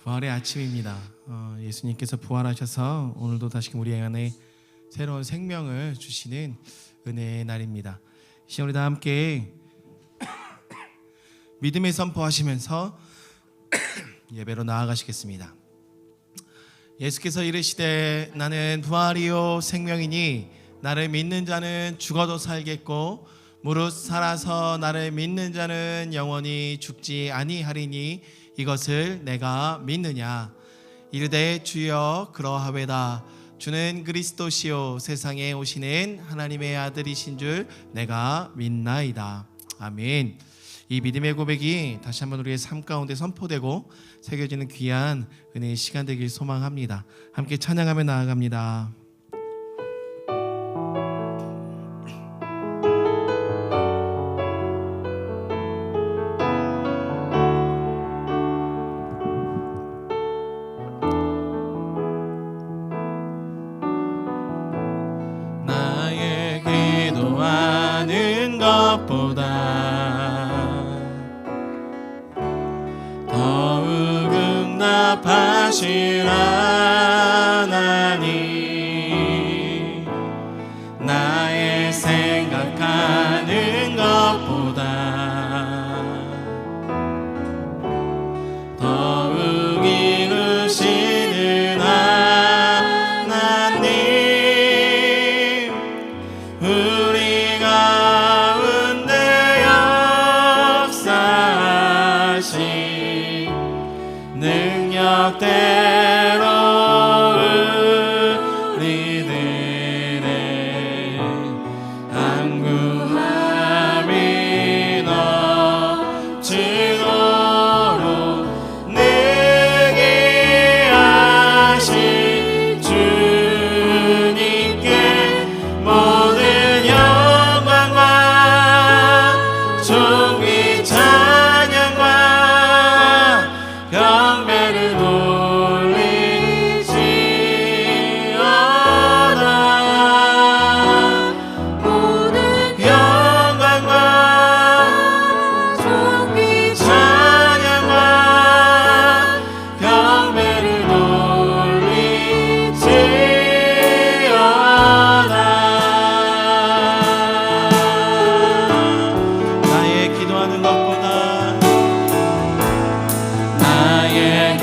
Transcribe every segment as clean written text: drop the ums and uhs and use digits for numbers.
부활의 아침입니다. 예수님께서 부활하셔서 오늘도 다시금 우리 안에 새로운 생명을 주시는 은혜의 날입니다. 이 시간 우리 다 함께 믿음의 선포하시면서 예배로 나아가시겠습니다. 예수께서 이르시되 나는 부활이요 생명이니 나를 믿는 자는 죽어도 살겠고 무릇 살아서 나를 믿는 자는 영원히 죽지 아니하리니 이것을 내가 믿느냐. 이르되 주여 그러하외다. 주는 그리스도시요 세상에 오시는 하나님의 아들이신 줄 내가 믿나이다. 아멘. 이 믿음의 고백이 다시 한번 우리의 삶 가운데 선포되고 새겨지는 귀한 은혜의 시간 되길 소망합니다. 함께 찬양하며 나아갑니다. 나의 기도하는 것보다 더욱 응답하실 하나님, 나의 생각하는 것보다 더욱 이루시는 하나님, 우리 가운데 역사하신 능력대로 우리들의 안구함이 넘치도록 능히 하신 주님께 모든 영광과 존귀 찬양과 경배를 돌리지어다. 모든 영광과 존귀 찬양과 경배를 돌리지어다. 나의 기도하는 것보다 나의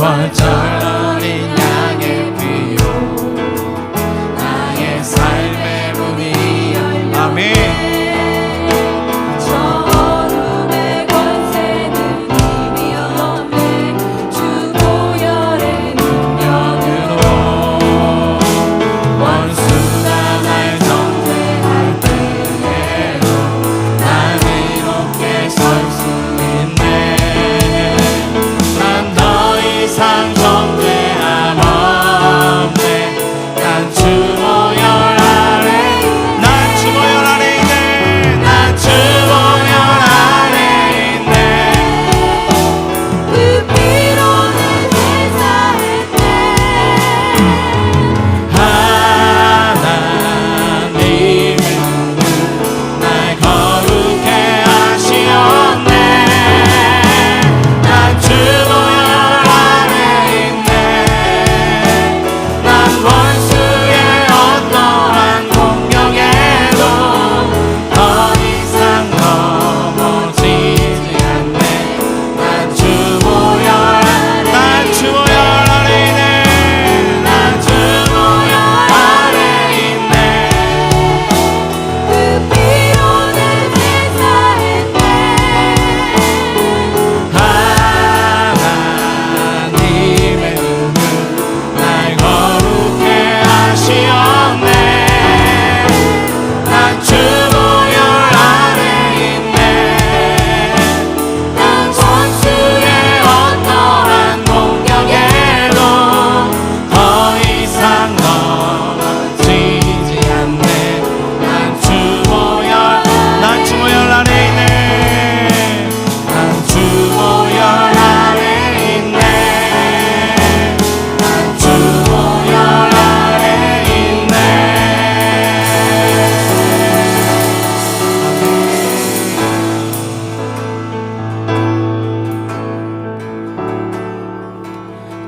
부활절 어린 양의 피로 나의 삶의 문이 아멘.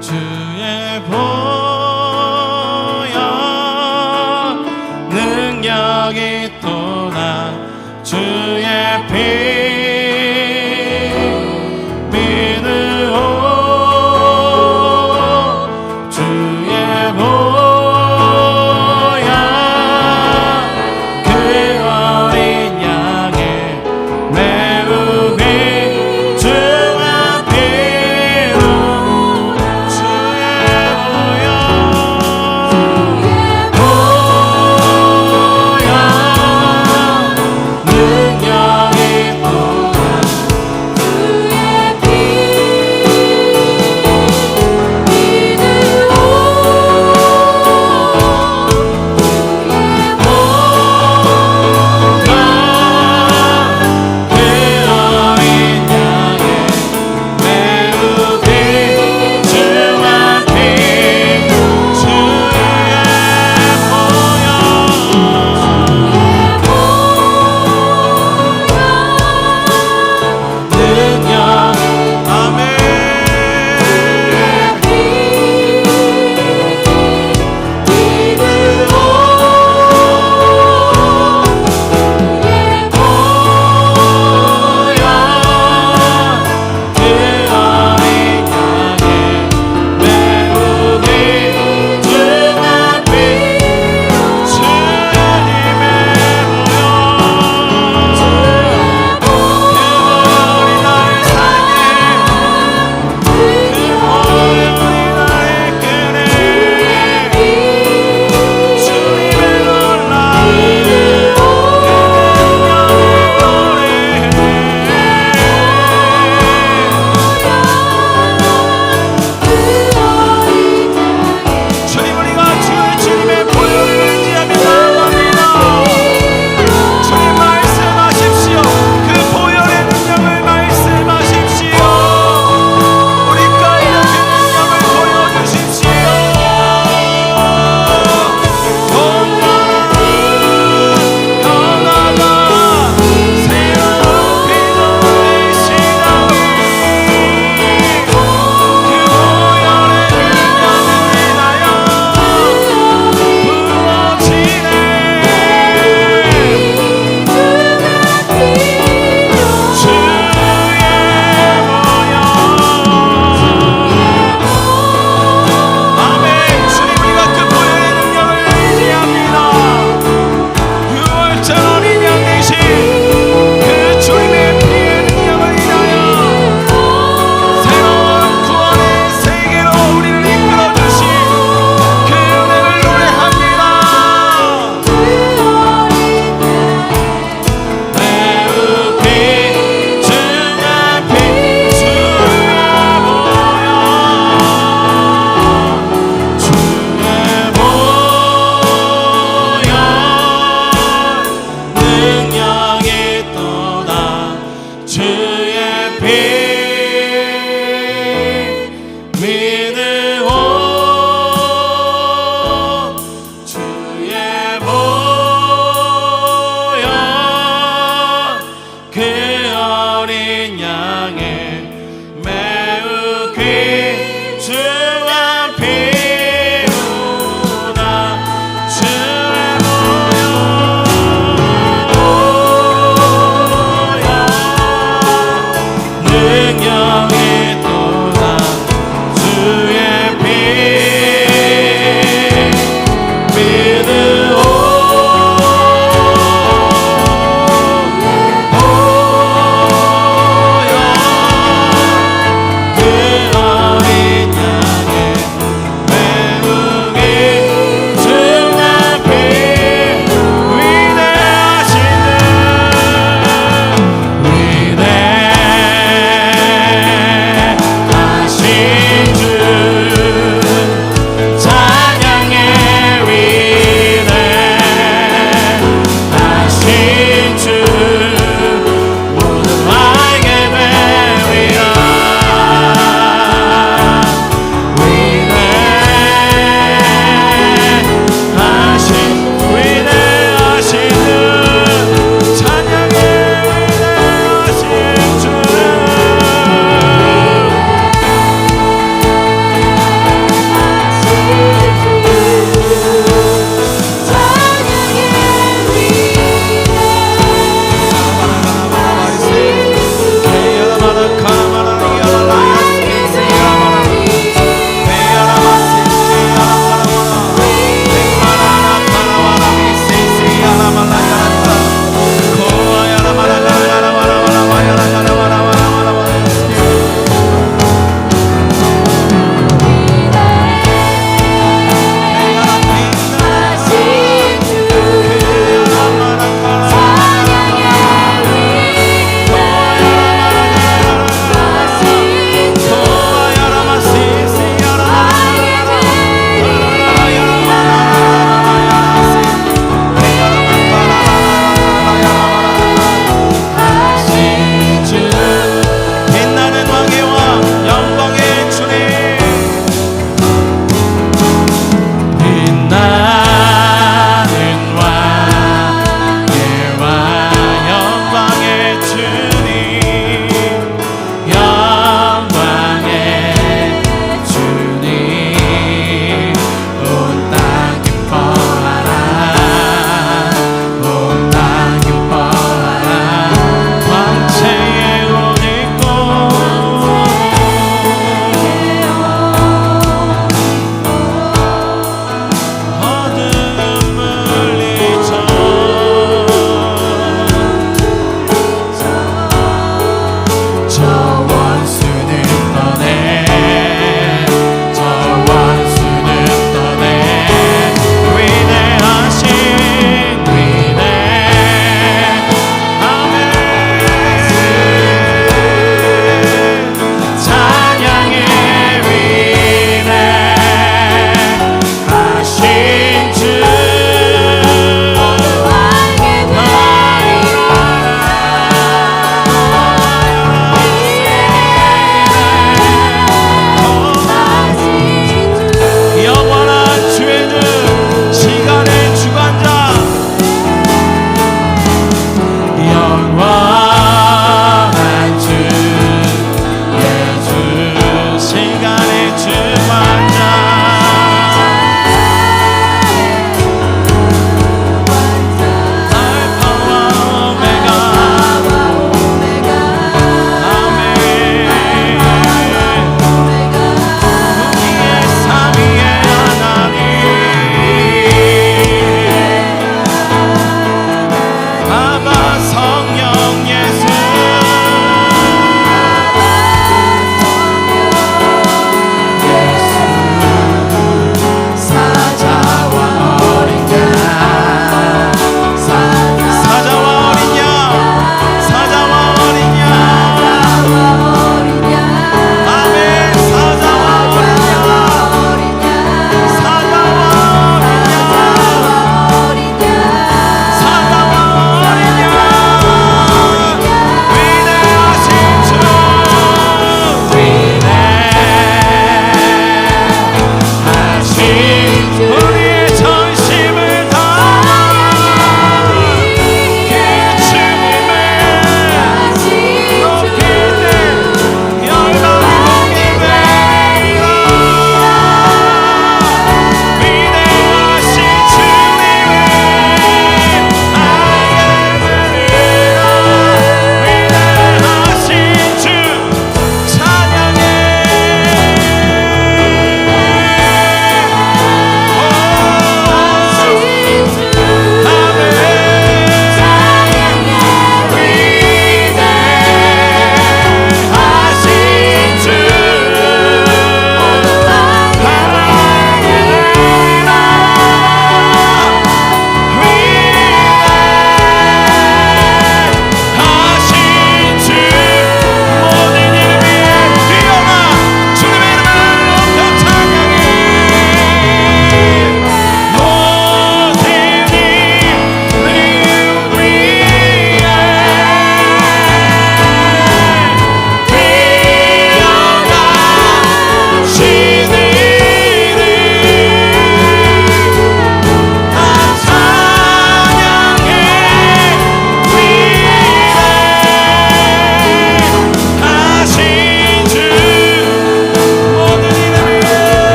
주의 보혈 능력이 또나 주의 피 믿으오 주의 보혈 그 어린 양의 매우 귀중한 피로 주의 보혈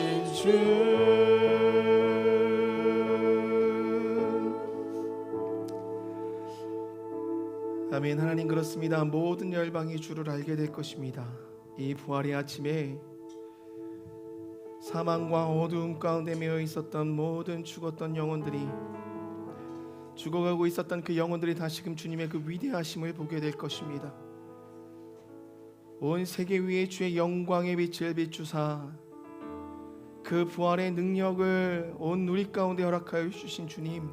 살리신 주. 아멘. 하나님, 그렇습니다. 모든 열방이 주를 알게 될 것입니다. 이 부활의 아침에 사망과 어두움 가운데 매여 있었던 모든 죽었던 영혼들이, 죽어가고 있었던 그 영혼들이 다시금 주님의 그 위대하심을 보게 될 것입니다. 온 세계 위에 주의 영광의 빛을 비추사 그 부활의 능력을 온 누리 가운데 허락하여 주신 주님,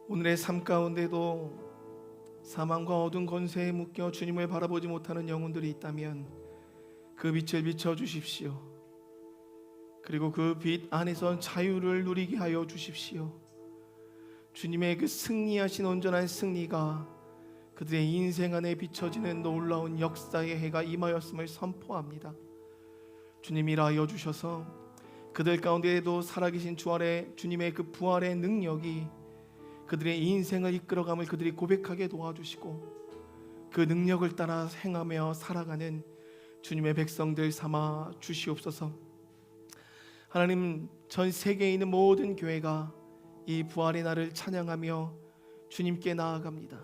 오늘의 삶 가운데도 사망과 어두운 권세에 묶여 주님을 바라보지 못하는 영혼들이 있다면 그 빛을 비춰 주십시오. 그리고 그 빛 안에서 자유를 누리게 하여 주십시오. 주님의 그 승리하신 온전한 승리가 그들의 인생 안에 비춰지는 놀라운 역사의 해가 임하였음을 선포합니다. 주님, 일하여 주셔서 그들 가운데에도 살아계신 주님의 그 부활의 능력이 그들의 인생을 이끌어감을 그들이 고백하게 도와주시고 그 능력을 따라 행하며 살아가는 주님의 백성들 삼아 주시옵소서. 하나님, 전 세계에 있는 모든 교회가 이 부활의 날을 찬양하며 주님께 나아갑니다.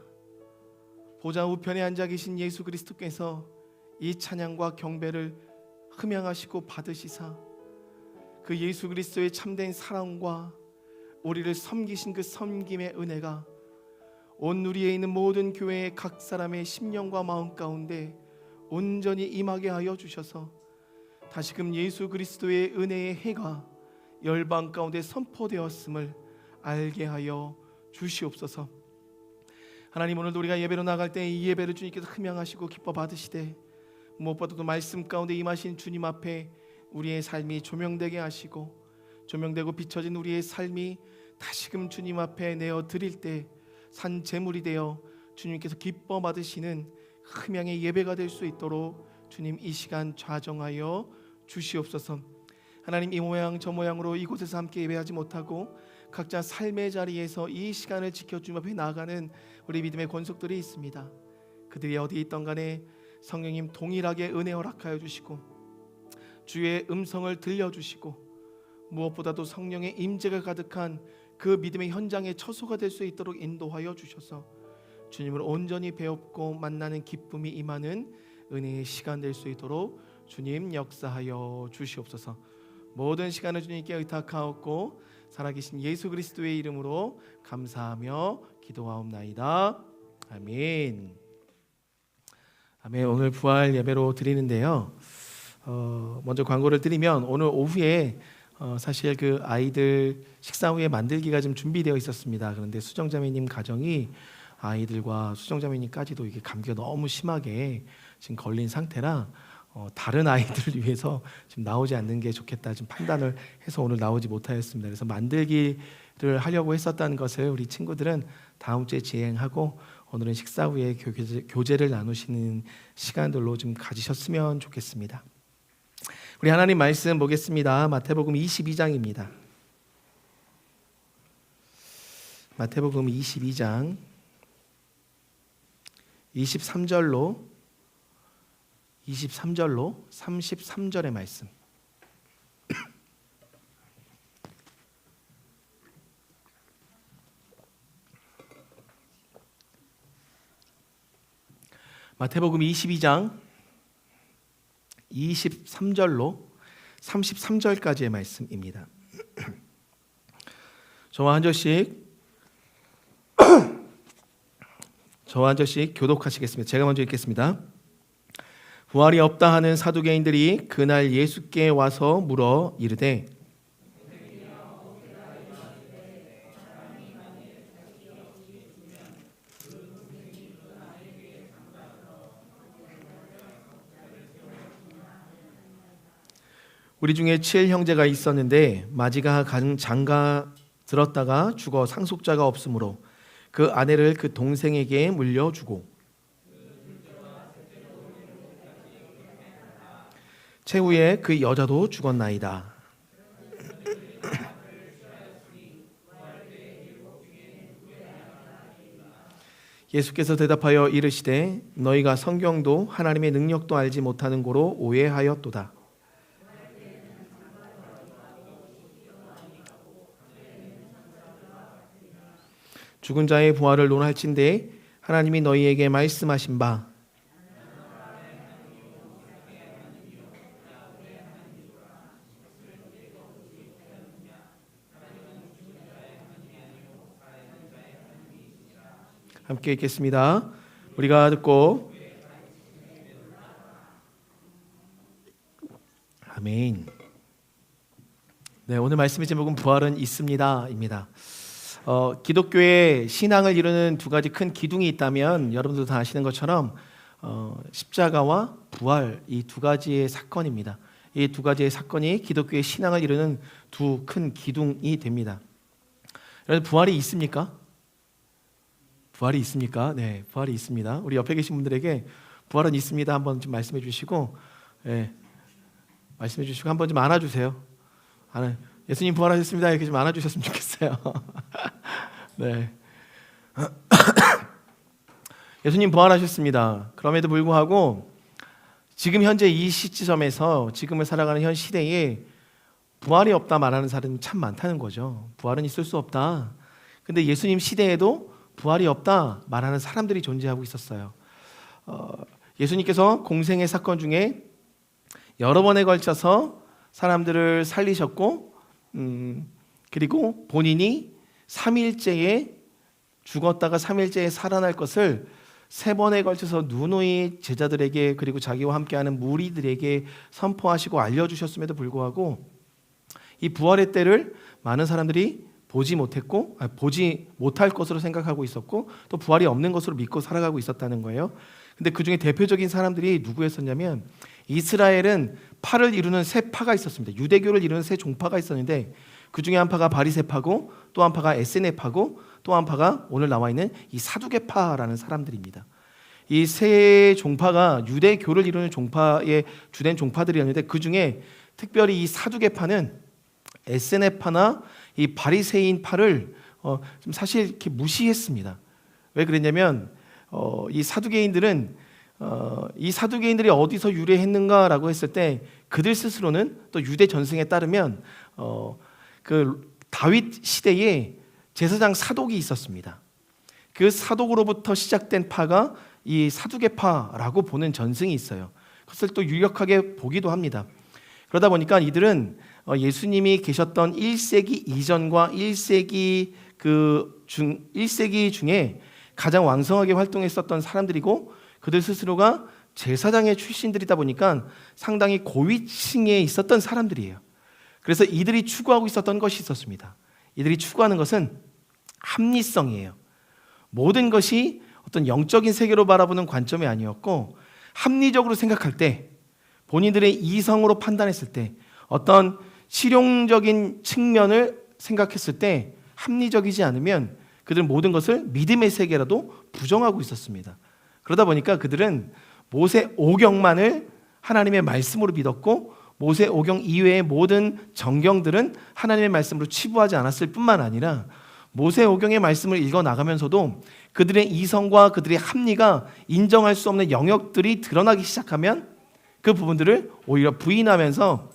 보좌 우편에 앉아 계신 예수 그리스도께서 이 찬양과 경배를 흠양하시고 받으시사 그 예수 그리스도의 참된 사랑과 우리를 섬기신 그 섬김의 은혜가 온 누리에 있는 모든 교회의 각 사람의 심령과 마음 가운데 온전히 임하게 하여 주셔서 다시금 예수 그리스도의 은혜의 해가 열방 가운데 선포되었음을 알게 하여 주시옵소서. 하나님, 오늘도 우리가 예배로 나갈 때 이 예배를 주님께서 흠양하시고 기뻐 받으시되 무엇보다도 말씀 가운데 임하신 주님 앞에 우리의 삶이 조명되게 하시고 조명되고 비춰진 우리의 삶이 다시금 주님 앞에 내어 드릴 때 산 제물이 되어 주님께서 기뻐 받으시는 흠양의 예배가 될 수 있도록 주님 이 시간 좌정하여 주시옵소서. 하나님, 이 모양 저 모양으로 이곳에서 함께 예배하지 못하고 각자 삶의 자리에서 이 시간을 지켜 주님 앞에 나아가는 우리 믿음의 권속들이 있습니다. 그들이 어디 있던 간에 성령님 동일하게 은혜 허락하여 주시고 주의 음성을 들려주시고 무엇보다도 성령의 임재가 가득한 그 믿음의 현장의 처소가 될 수 있도록 인도하여 주셔서 주님을 온전히 배웁고 만나는 기쁨이 임하는 은혜의 시간 될 수 있도록 주님 역사하여 주시옵소서. 모든 시간을 주님께 의탁하옵고 살아계신 예수 그리스도의 이름으로 감사하며 기도하옵나이다. 아멘. 아멘. 오늘 부활 예배로 드리는데요. 먼저 광고를 드리면 오늘 오후에 사실 그 아이들 식사 후에 만들기가 좀 준비되어 있었습니다. 그런데 수정자매님 가정이 아이들과 수정자매님까지도 이게 감기가 너무 심하게 지금 걸린 상태라 다른 아이들을 위해서 지금 나오지 않는 게 좋겠다 지금 판단을 해서 오늘 나오지 못하였습니다. 그래서 만들기를 하려고 했었다는 것을 우리 친구들은 다음 주에 진행하고 오늘은 식사 후에 교제를 나누시는 시간들로 좀 가지셨으면 좋겠습니다. 우리 하나님 말씀 보겠습니다. 마태복음 22장입니다. 마태복음 22장 23절로 33절의 말씀. 마태복음 22장 23절로 33절까지의 말씀입니다. 저와 한 절씩 교독하시겠습니다. 제가 먼저 읽겠습니다. 부활이 없다 하는 사두개인들이 그날 예수께 와서 물어 이르되 우리 중에 7형제가 있었는데 마지가 장가 들었다가 죽어 상속자가 없으므로 그 아내를 그 동생에게 물려주고 최후에 그 여자도 죽었나이다. 예수께서 대답하여 이르시되 너희가 성경도 하나님의 능력도 알지 못하는 고로 오해하였도다. 죽은 자의 부활을 논할진대 하나님이 너희에게 말씀하신 바 함께 읽겠습니다. 우리가 듣고 아멘. 네, 오늘 말씀의 제목은 부활은 있습니다입니다. 기독교의 신앙을 이루는 두 가지 큰 기둥이 있다면 여러분들도 다 아시는 것처럼 십자가와 부활 이 두 가지의 사건입니다. 이 두 가지의 사건이 기독교의 신앙을 이루는 두 큰 기둥이 됩니다. 여러분 부활이 있습니까? 부활이 있습니까? 네, 부활이 있습니다. 우리 옆에 계신 분들에게 부활은 있습니다. 한번 좀 말씀해 주시고, 네, 말씀해 주시고 한번 좀 안아주세요. 예수님 부활하셨습니다. 이렇게 좀 안아주셨으면 좋겠어요. 네, 예수님 부활하셨습니다. 그럼에도 불구하고 지금 현재 이 시점에서 지금을 살아가는 현 시대에 부활이 없다 말하는 사람이 참 많다는 거죠. 부활은 있을 수 없다. 근데 예수님 시대에도 부활이 없다 말하는 사람들이 존재하고 있었어요. 예수님께서 공생의 사건 중에 여러 번에 걸쳐서 사람들을 살리셨고 그리고 본인이 3일째에 죽었다가 3일째에 살아날 것을 3번에 걸쳐서 누누이 제자들에게 그리고 자기와 함께하는 무리들에게 선포하시고 알려주셨음에도 불구하고 이 부활의 때를 많은 사람들이 보지 못할 것으로 생각하고 있었고 또 부활이 없는 것으로 믿고 살아가고 있었다는 거예요. 근데 그 중에 대표적인 사람들이 누구였었냐면 이스라엘은 파를 이루는 세 파가 있었습니다. 유대교를 이루는 세 종파가 있었는데 그 중에 한 파가 바리새파고 또 한 파가 에세네파고 또 한 파가 오늘 나와 있는 이 사두개파라는 사람들입니다. 이 세 종파가 유대교를 이루는 종파의 주된 종파들이었는데 그 중에 특별히 이 사두개파는 에세네파나 이 바리새인 파를 좀 사실 이렇게 무시했습니다. 왜 그랬냐면 이 사두개인들은 이 사두개인들이 어디서 유래했는가라고 했을 때 그들 스스로는 또 유대 전승에 따르면 그 다윗 시대에 제사장 사독이 있었습니다. 그 사독으로부터 시작된 파가 이 사두개파라고 보는 전승이 있어요. 그것을 또 유력하게 보기도 합니다. 그러다 보니까 이들은 예수님이 계셨던 1세기 이전과 1세기 1세기 중에 가장 왕성하게 활동했었던 사람들이고 그들 스스로가 제사장의 출신들이다 보니까 상당히 고위층에 있었던 사람들이에요. 그래서 이들이 추구하고 있었던 것이 있었습니다. 이들이 추구하는 것은 합리성이에요. 모든 것이 어떤 영적인 세계로 바라보는 관점이 아니었고 합리적으로 생각할 때 본인들의 이성으로 판단했을 때 어떤 실용적인 측면을 생각했을 때 합리적이지 않으면 그들은 모든 것을 믿음의 세계라도 부정하고 있었습니다. 그러다 보니까 그들은 모세 오경만을 하나님의 말씀으로 믿었고 모세 오경 이외의 모든 정경들은 하나님의 말씀으로 치부하지 않았을 뿐만 아니라 모세 오경의 말씀을 읽어 나가면서도 그들의 이성과 그들의 합리가 인정할 수 없는 영역들이 드러나기 시작하면 그 부분들을 오히려 부인하면서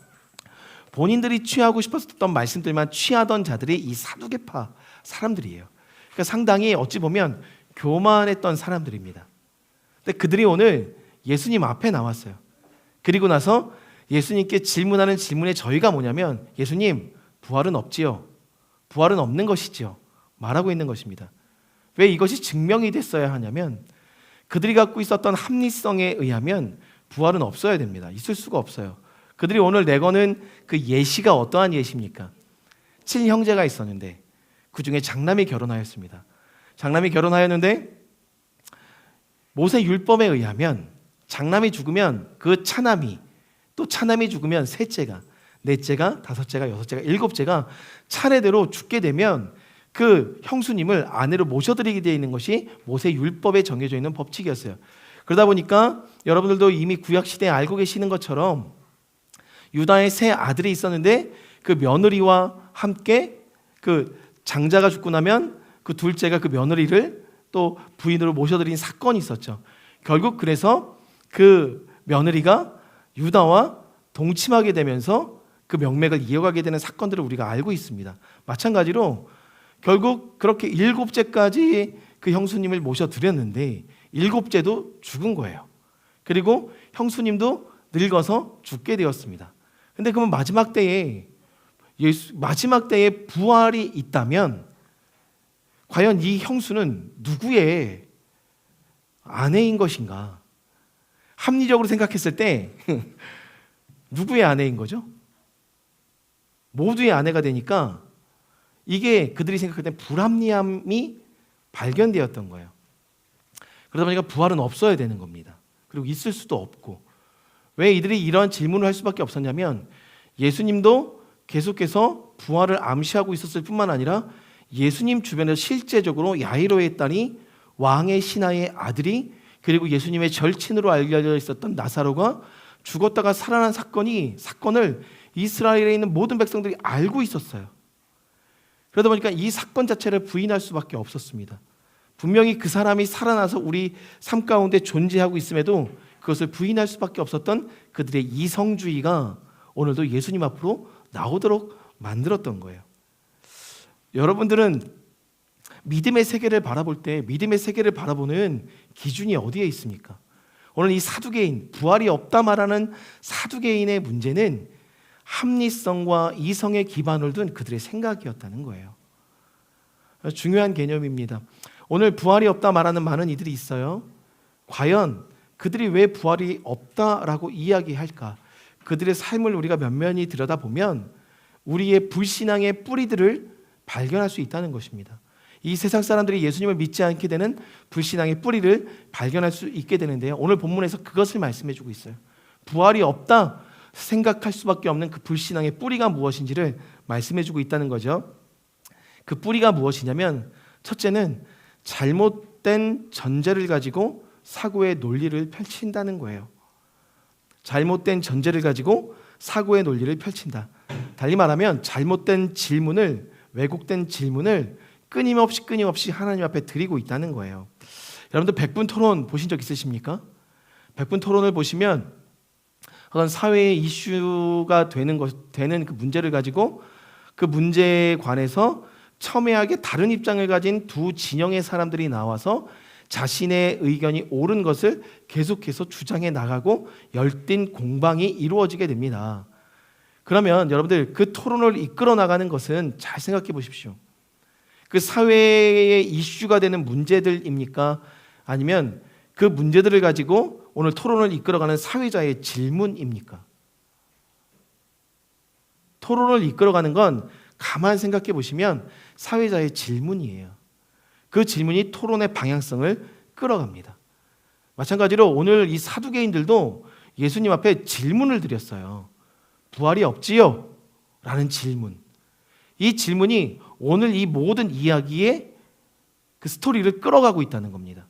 본인들이 취하고 싶었던 말씀들만 취하던 자들이 이 사두개파 사람들이에요. 그러니까 상당히 어찌 보면 교만했던 사람들입니다. 근데 그들이 오늘 예수님 앞에 나왔어요. 그리고 나서 예수님께 질문하는 질문의 저희가 뭐냐면 예수님 부활은 없지요. 부활은 없는 것이지요. 말하고 있는 것입니다. 왜 이것이 증명이 됐어야 하냐면 그들이 갖고 있었던 합리성에 의하면 부활은 없어야 됩니다. 있을 수가 없어요. 그들이 오늘 내거는 그 예시가 어떠한 예시입니까? 7형제가 있었는데 그 중에 장남이 결혼하였습니다. 장남이 결혼하였는데 모세 율법에 의하면 장남이 죽으면 그 차남이 또 차남이 죽으면 셋째가 넷째가 다섯째가 여섯째가 일곱째가 차례대로 죽게 되면 그 형수님을 아내로 모셔드리게 되어 있는 것이 모세 율법에 정해져 있는 법칙이었어요. 그러다 보니까 여러분들도 이미 구약시대에 알고 계시는 것처럼 유다의 세 아들이 있었는데 그 며느리와 함께 그 장자가 죽고 나면 그 둘째가 그 며느리를 또 부인으로 모셔드린 사건이 있었죠. 결국 그래서 그 며느리가 유다와 동침하게 되면서 그 명맥을 이어가게 되는 사건들을 우리가 알고 있습니다. 마찬가지로 결국 그렇게 7제까지 그 형수님을 모셔드렸는데 7제도 죽은 거예요. 그리고 형수님도 늙어서 죽게 되었습니다. 근데 그러면 마지막 때에 부활이 있다면 과연 이 형수는 누구의 아내인 것인가? 합리적으로 생각했을 때 누구의 아내인 거죠? 모두의 아내가 되니까 이게 그들이 생각할 때 불합리함이 발견되었던 거예요. 그러다 보니까 부활은 없어야 되는 겁니다. 그리고 있을 수도 없고. 왜 이들이 이런 질문을 할 수밖에 없었냐면 예수님도 계속해서 부활을 암시하고 있었을 뿐만 아니라 예수님 주변에서 실제적으로 야이로의 딸이 왕의 신하의 아들이 그리고 예수님의 절친으로 알려져 있었던 나사로가 죽었다가 살아난 사건을 이스라엘에 있는 모든 백성들이 알고 있었어요. 그러다 보니까 이 사건 자체를 부인할 수밖에 없었습니다. 분명히 그 사람이 살아나서 우리 삶 가운데 존재하고 있음에도 그것을 부인할 수밖에 없었던 그들의 이성주의가 오늘도 예수님 앞으로 나오도록 만들었던 거예요. 여러분들은 믿음의 세계를 바라볼 때 믿음의 세계를 바라보는 기준이 어디에 있습니까? 오늘 이 사두개인, 부활이 없다 말하는 사두개인의 문제는 합리성과 이성의 기반을 둔 그들의 생각이었다는 거예요. 중요한 개념입니다. 오늘 부활이 없다 말하는 많은 이들이 있어요. 과연 그들이 왜 부활이 없다라고 이야기할까? 그들의 삶을 우리가 면면히 들여다보면 우리의 불신앙의 뿌리들을 발견할 수 있다는 것입니다. 이 세상 사람들이 예수님을 믿지 않게 되는 불신앙의 뿌리를 발견할 수 있게 되는데요. 오늘 본문에서 그것을 말씀해 주고 있어요. 부활이 없다 생각할 수밖에 없는 그 불신앙의 뿌리가 무엇인지를 말씀해 주고 있다는 거죠. 그 뿌리가 무엇이냐면 첫째는 잘못된 전제를 가지고 사고의 논리를 펼친다는 거예요. 잘못된 전제를 가지고 사고의 논리를 펼친다. 달리 말하면 잘못된 질문을, 왜곡된 질문을 끊임없이 하나님 앞에 드리고 있다는 거예요. 여러분들 100분 토론 보신 적 있으십니까? 100분 토론을 보시면 어떤 사회의 이슈가 되는 그 문제를 가지고 그 문제에 관해서 첨예하게 다른 입장을 가진 두 진영의 사람들이 나와서 자신의 의견이 옳은 것을 계속해서 주장해 나가고 열띤 공방이 이루어지게 됩니다. 그러면 여러분들 그 토론을 이끌어 나가는 것은 잘 생각해 보십시오. 그 사회의 이슈가 되는 문제들입니까? 아니면 그 문제들을 가지고 오늘 토론을 이끌어가는 사회자의 질문입니까? 토론을 이끌어가는 건 가만 생각해 보시면 사회자의 질문이에요. 그 질문이 토론의 방향성을 끌어갑니다. 마찬가지로 오늘 이 사두개인들도 예수님 앞에 질문을 드렸어요. 부활이 없지요? 라는 질문. 이 질문이 오늘 이 모든 이야기의 그 스토리를 끌어가고 있다는 겁니다.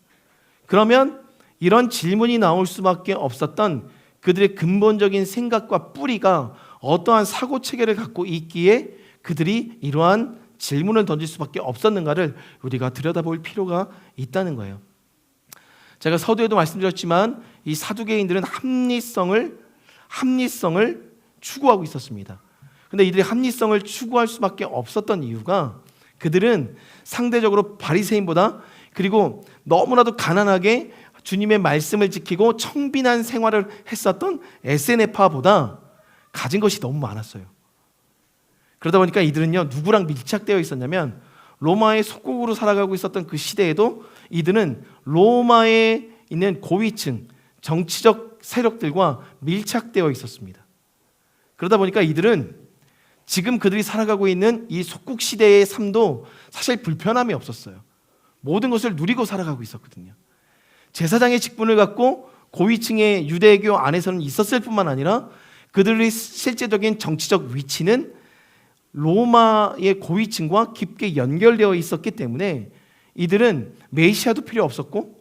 그러면 이런 질문이 나올 수밖에 없었던 그들의 근본적인 생각과 뿌리가 어떠한 사고 체계를 갖고 있기에 그들이 이러한 질문을 던질 수밖에 없었는가를 우리가 들여다볼 필요가 있다는 거예요. 제가 서두에도 말씀드렸지만 이 사두개인들은 합리성을 추구하고 있었습니다. 근데 이들이 합리성을 추구할 수밖에 없었던 이유가 그들은 상대적으로 바리새인보다 그리고 너무나도 가난하게 주님의 말씀을 지키고 청빈한 생활을 했었던 에세네파보다 가진 것이 너무 많았어요. 그러다 보니까 이들은요 누구랑 밀착되어 있었냐면 로마의 속국으로 살아가고 있었던 그 시대에도 이들은 로마에 있는 고위층 정치적 세력들과 밀착되어 있었습니다. 그러다 보니까 이들은 지금 그들이 살아가고 있는 이 속국 시대의 삶도 사실 불편함이 없었어요. 모든 것을 누리고 살아가고 있었거든요. 제사장의 직분을 갖고 고위층의 유대교 안에서는 있었을 뿐만 아니라 그들의 실제적인 정치적 위치는 로마의 고위층과 깊게 연결되어 있었기 때문에 이들은 메시아도 필요 없었고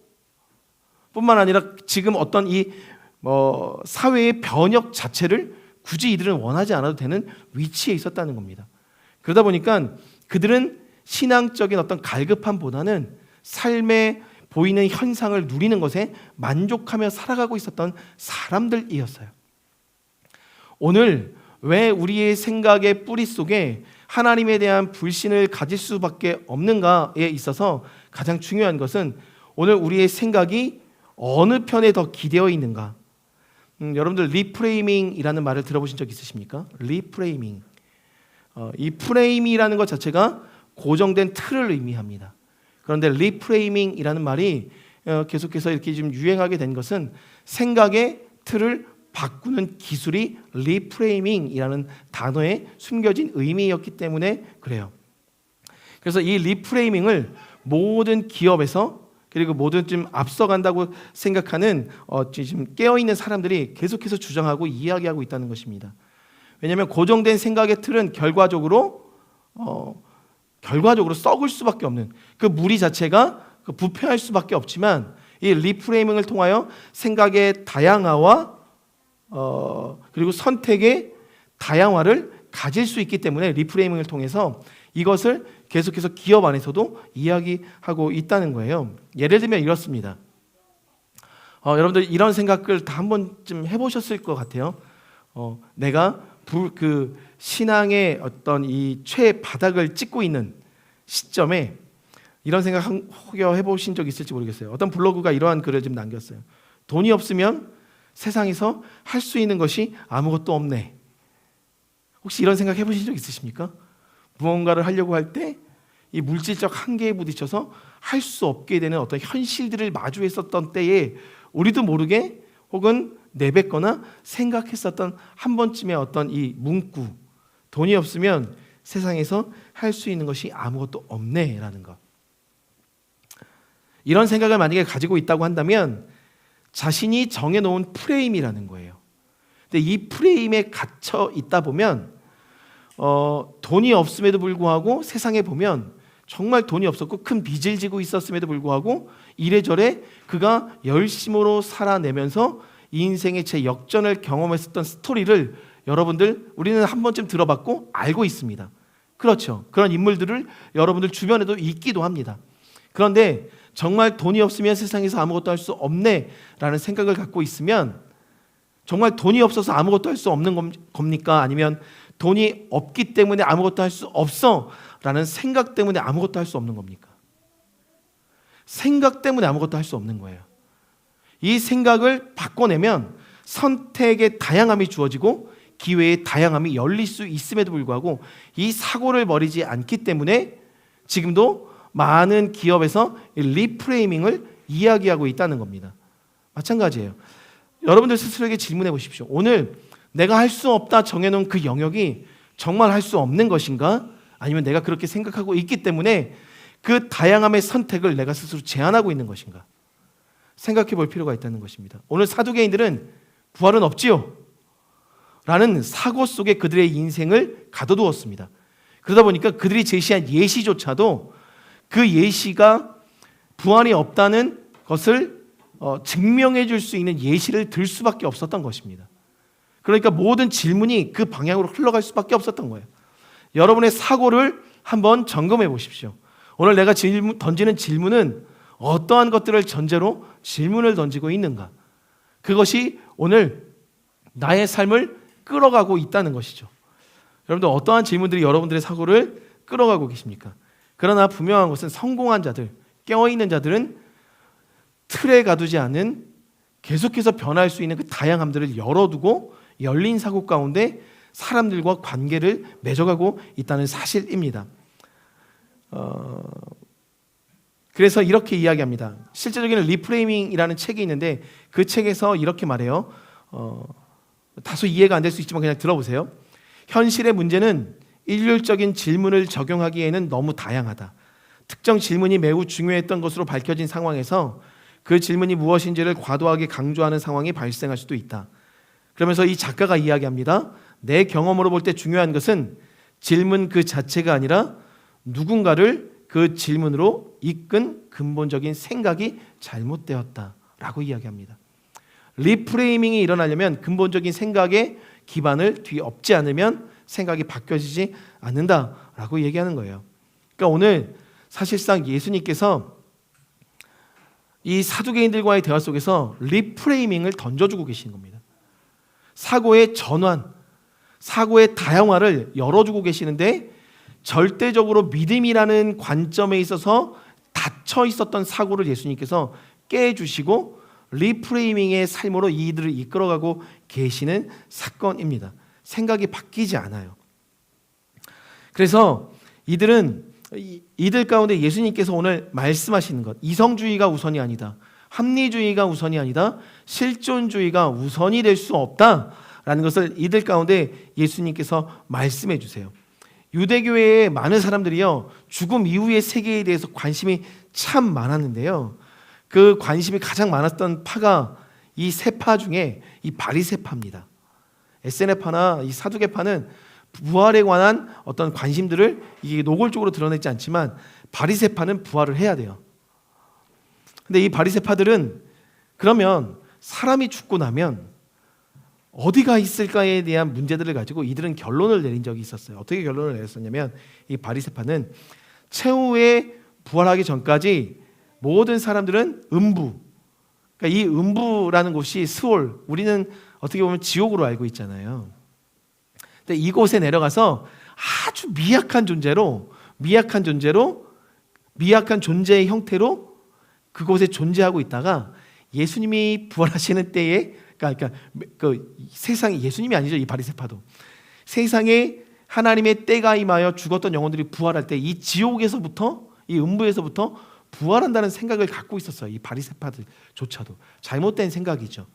뿐만 아니라 지금 어떤 이 사회의 변혁 자체를 굳이 이들은 원하지 않아도 되는 위치에 있었다는 겁니다. 그러다 보니까 그들은 신앙적인 어떤 갈급함보다는 삶에 보이는 현상을 누리는 것에 만족하며 살아가고 있었던 사람들이었어요. 오늘 왜 우리의 생각의 뿌리 속에 하나님에 대한 불신을 가질 수밖에 없는가에 있어서 가장 중요한 것은 오늘 우리의 생각이 어느 편에 더 기대어 있는가. 여러분들 리프레이밍이라는 말을 들어보신 적 있으십니까? 리프레이밍. 이 프레임이라는 것 자체가 고정된 틀을 의미합니다. 그런데 리프레이밍이라는 말이 계속해서 이렇게 지금 유행하게 된 것은 생각의 틀을 바꾸는 기술이 리프레이밍이라는 단어에 숨겨진 의미였기 때문에 그래요. 그래서 이 리프레이밍을 모든 기업에서 그리고 모든 좀 앞서간다고 생각하는 지금 깨어있는 사람들이 계속해서 주장하고 이야기하고 있다는 것입니다. 왜냐하면 고정된 생각의 틀은 결과적으로 썩을 수밖에 없는 그 무리 자체가 부패할 수밖에 없지만 이 리프레이밍을 통하여 생각의 다양화와 그리고 선택의 다양화를 가질 수 있기 때문에 리프레이밍을 통해서 이것을 계속해서 기업 안에서도 이야기하고 있다는 거예요. 예를 들면 이렇습니다. 여러분들 이런 생각을 다 한 번쯤 해보셨을 것 같아요. 내가 그 신앙의 어떤 이 최바닥을 찍고 있는 시점에 이런 생각 혹여 해보신 적 있을지 모르겠어요. 어떤 블로그가 이러한 글을 좀 남겼어요. 돈이 없으면 세상에서 할 수 있는 것이 아무것도 없네. 혹시 이런 생각 해보신 적 있으십니까? 무언가를 하려고 할 때 이 물질적 한계에 부딪혀서 할 수 없게 되는 어떤 현실들을 마주했었던 때에 우리도 모르게 혹은 내뱉거나 생각했었던 한 번쯤의 어떤 이 문구, 돈이 없으면 세상에서 할 수 있는 것이 아무것도 없네라는 것. 이런 생각을 만약에 가지고 있다고 한다면 자신이 정해놓은 프레임이라는 거예요. 근데 이 프레임에 갇혀 있다 보면 돈이 없음에도 불구하고 세상에 보면 정말 돈이 없었고 큰 빚을 지고 있었음에도 불구하고 이래저래 그가 열심으로 살아내면서 인생의 제 역전을 경험했었던 스토리를 여러분들 우리는 한 번쯤 들어봤고 알고 있습니다. 그렇죠. 그런 인물들을 여러분들 주변에도 있기도 합니다. 그런데 정말 돈이 없으면 세상에서 아무것도 할 수 없네 라는 생각을 갖고 있으면 정말 돈이 없어서 아무것도 할 수 없는 겁니까? 아니면 돈이 없기 때문에 아무것도 할 수 없어 라는 생각 때문에 아무것도 할 수 없는 겁니까? 생각 때문에 아무것도 할 수 없는 거예요. 이 생각을 바꿔내면 선택의 다양함이 주어지고 기회의 다양함이 열릴 수 있음에도 불구하고 이 사고를 버리지 않기 때문에 지금도 많은 기업에서 리프레이밍을 이야기하고 있다는 겁니다. 마찬가지예요. 여러분들 스스로에게 질문해 보십시오. 오늘 내가 할 수 없다 정해놓은 그 영역이 정말 할 수 없는 것인가? 아니면 내가 그렇게 생각하고 있기 때문에 그 다양함의 선택을 내가 스스로 제한하고 있는 것인가? 생각해 볼 필요가 있다는 것입니다. 오늘 사두개인들은 부활은 없지요? 라는 사고 속에 그들의 인생을 가둬두었습니다. 그러다 보니까 그들이 제시한 예시조차도 그 예시가 부활이 없다는 것을 증명해 줄 수 있는 예시를 들 수밖에 없었던 것입니다. 그러니까 모든 질문이 그 방향으로 흘러갈 수밖에 없었던 거예요. 여러분의 사고를 한번 점검해 보십시오. 오늘 내가 던지는 질문은 어떠한 것들을 전제로 질문을 던지고 있는가? 그것이 오늘 나의 삶을 끌어가고 있다는 것이죠. 여러분들 어떠한 질문들이 여러분들의 사고를 끌어가고 계십니까? 그러나 분명한 것은 성공한 자들, 깨어있는 자들은 틀에 가두지 않은 계속해서 변할 수 있는 그 다양함들을 열어두고 열린 사고 가운데 사람들과 관계를 맺어가고 있다는 사실입니다. 그래서 이렇게 이야기합니다. 실제적인 리프레이밍이라는 책이 있는데 그 책에서 이렇게 말해요. 다소 이해가 안 될 수 있지만 그냥 들어보세요. 현실의 문제는 일률적인 질문을 적용하기에는 너무 다양하다. 특정 질문이 매우 중요했던 것으로 밝혀진 상황에서 그 질문이 무엇인지를 과도하게 강조하는 상황이 발생할 수도 있다. 그러면서 이 작가가 이야기합니다. 내 경험으로 볼 때 중요한 것은 질문 그 자체가 아니라 누군가를 그 질문으로 이끈 근본적인 생각이 잘못되었다라고 이야기합니다. 리프레이밍이 일어나려면 근본적인 생각의 기반을 뒤엎지 않으면 생각이 바뀌어지지 않는다라고 얘기하는 거예요. 그러니까 오늘 사실상 예수님께서 이 사두개인들과의 대화 속에서 리프레이밍을 던져주고 계신 겁니다. 사고의 전환, 사고의 다양화를 열어주고 계시는데 절대적으로 믿음이라는 관점에 있어서 닫혀 있었던 사고를 예수님께서 깨주시고 리프레이밍의 삶으로 이들을 이끌어가고 계시는 사건입니다. 생각이 바뀌지 않아요. 그래서 이들 가운데 예수님께서 오늘 말씀하시는 것, 이성주의가 우선이 아니다, 합리주의가 우선이 아니다, 실존주의가 우선이 될 수 없다라는 것을 이들 가운데 예수님께서 말씀해 주세요. 유대교회의 많은 사람들이요, 죽음 이후의 세계에 대해서 관심이 참 많았는데요, 그 관심이 가장 많았던 파가 이 세 파 중에 이 바리새파입니다. 에세네파나 이 사두개파는 부활에 관한 어떤 관심들을 이게 노골적으로 드러내지 않지만 바리새파는 부활을 해야 돼요. 근데 이 바리새파들은 그러면 사람이 죽고 나면 어디가 있을까에 대한 문제들을 가지고 이들은 결론을 내린 적이 있었어요. 어떻게 결론을 내렸었냐면 이 바리새파는 최후에 부활하기 전까지 모든 사람들은 음부, 그러니까 이 음부라는 곳이 스올, 우리는 어떻게 보면 지옥으로 알고 있잖아요. 근데 이곳에 내려가서 아주 미약한 존재의 형태로 그곳에 존재하고 있다가 예수님이 부활하시는 때에, 그러니까 그 세상에, 예수님이 아니죠, 이 바리새파도 세상에 하나님의 때가 임하여 죽었던 영혼들이 부활할 때 이 지옥에서부터, 이 음부에서부터 부활한다는 생각을 갖고 있었어요. 이 바리새파들조차도 잘못된 생각이죠.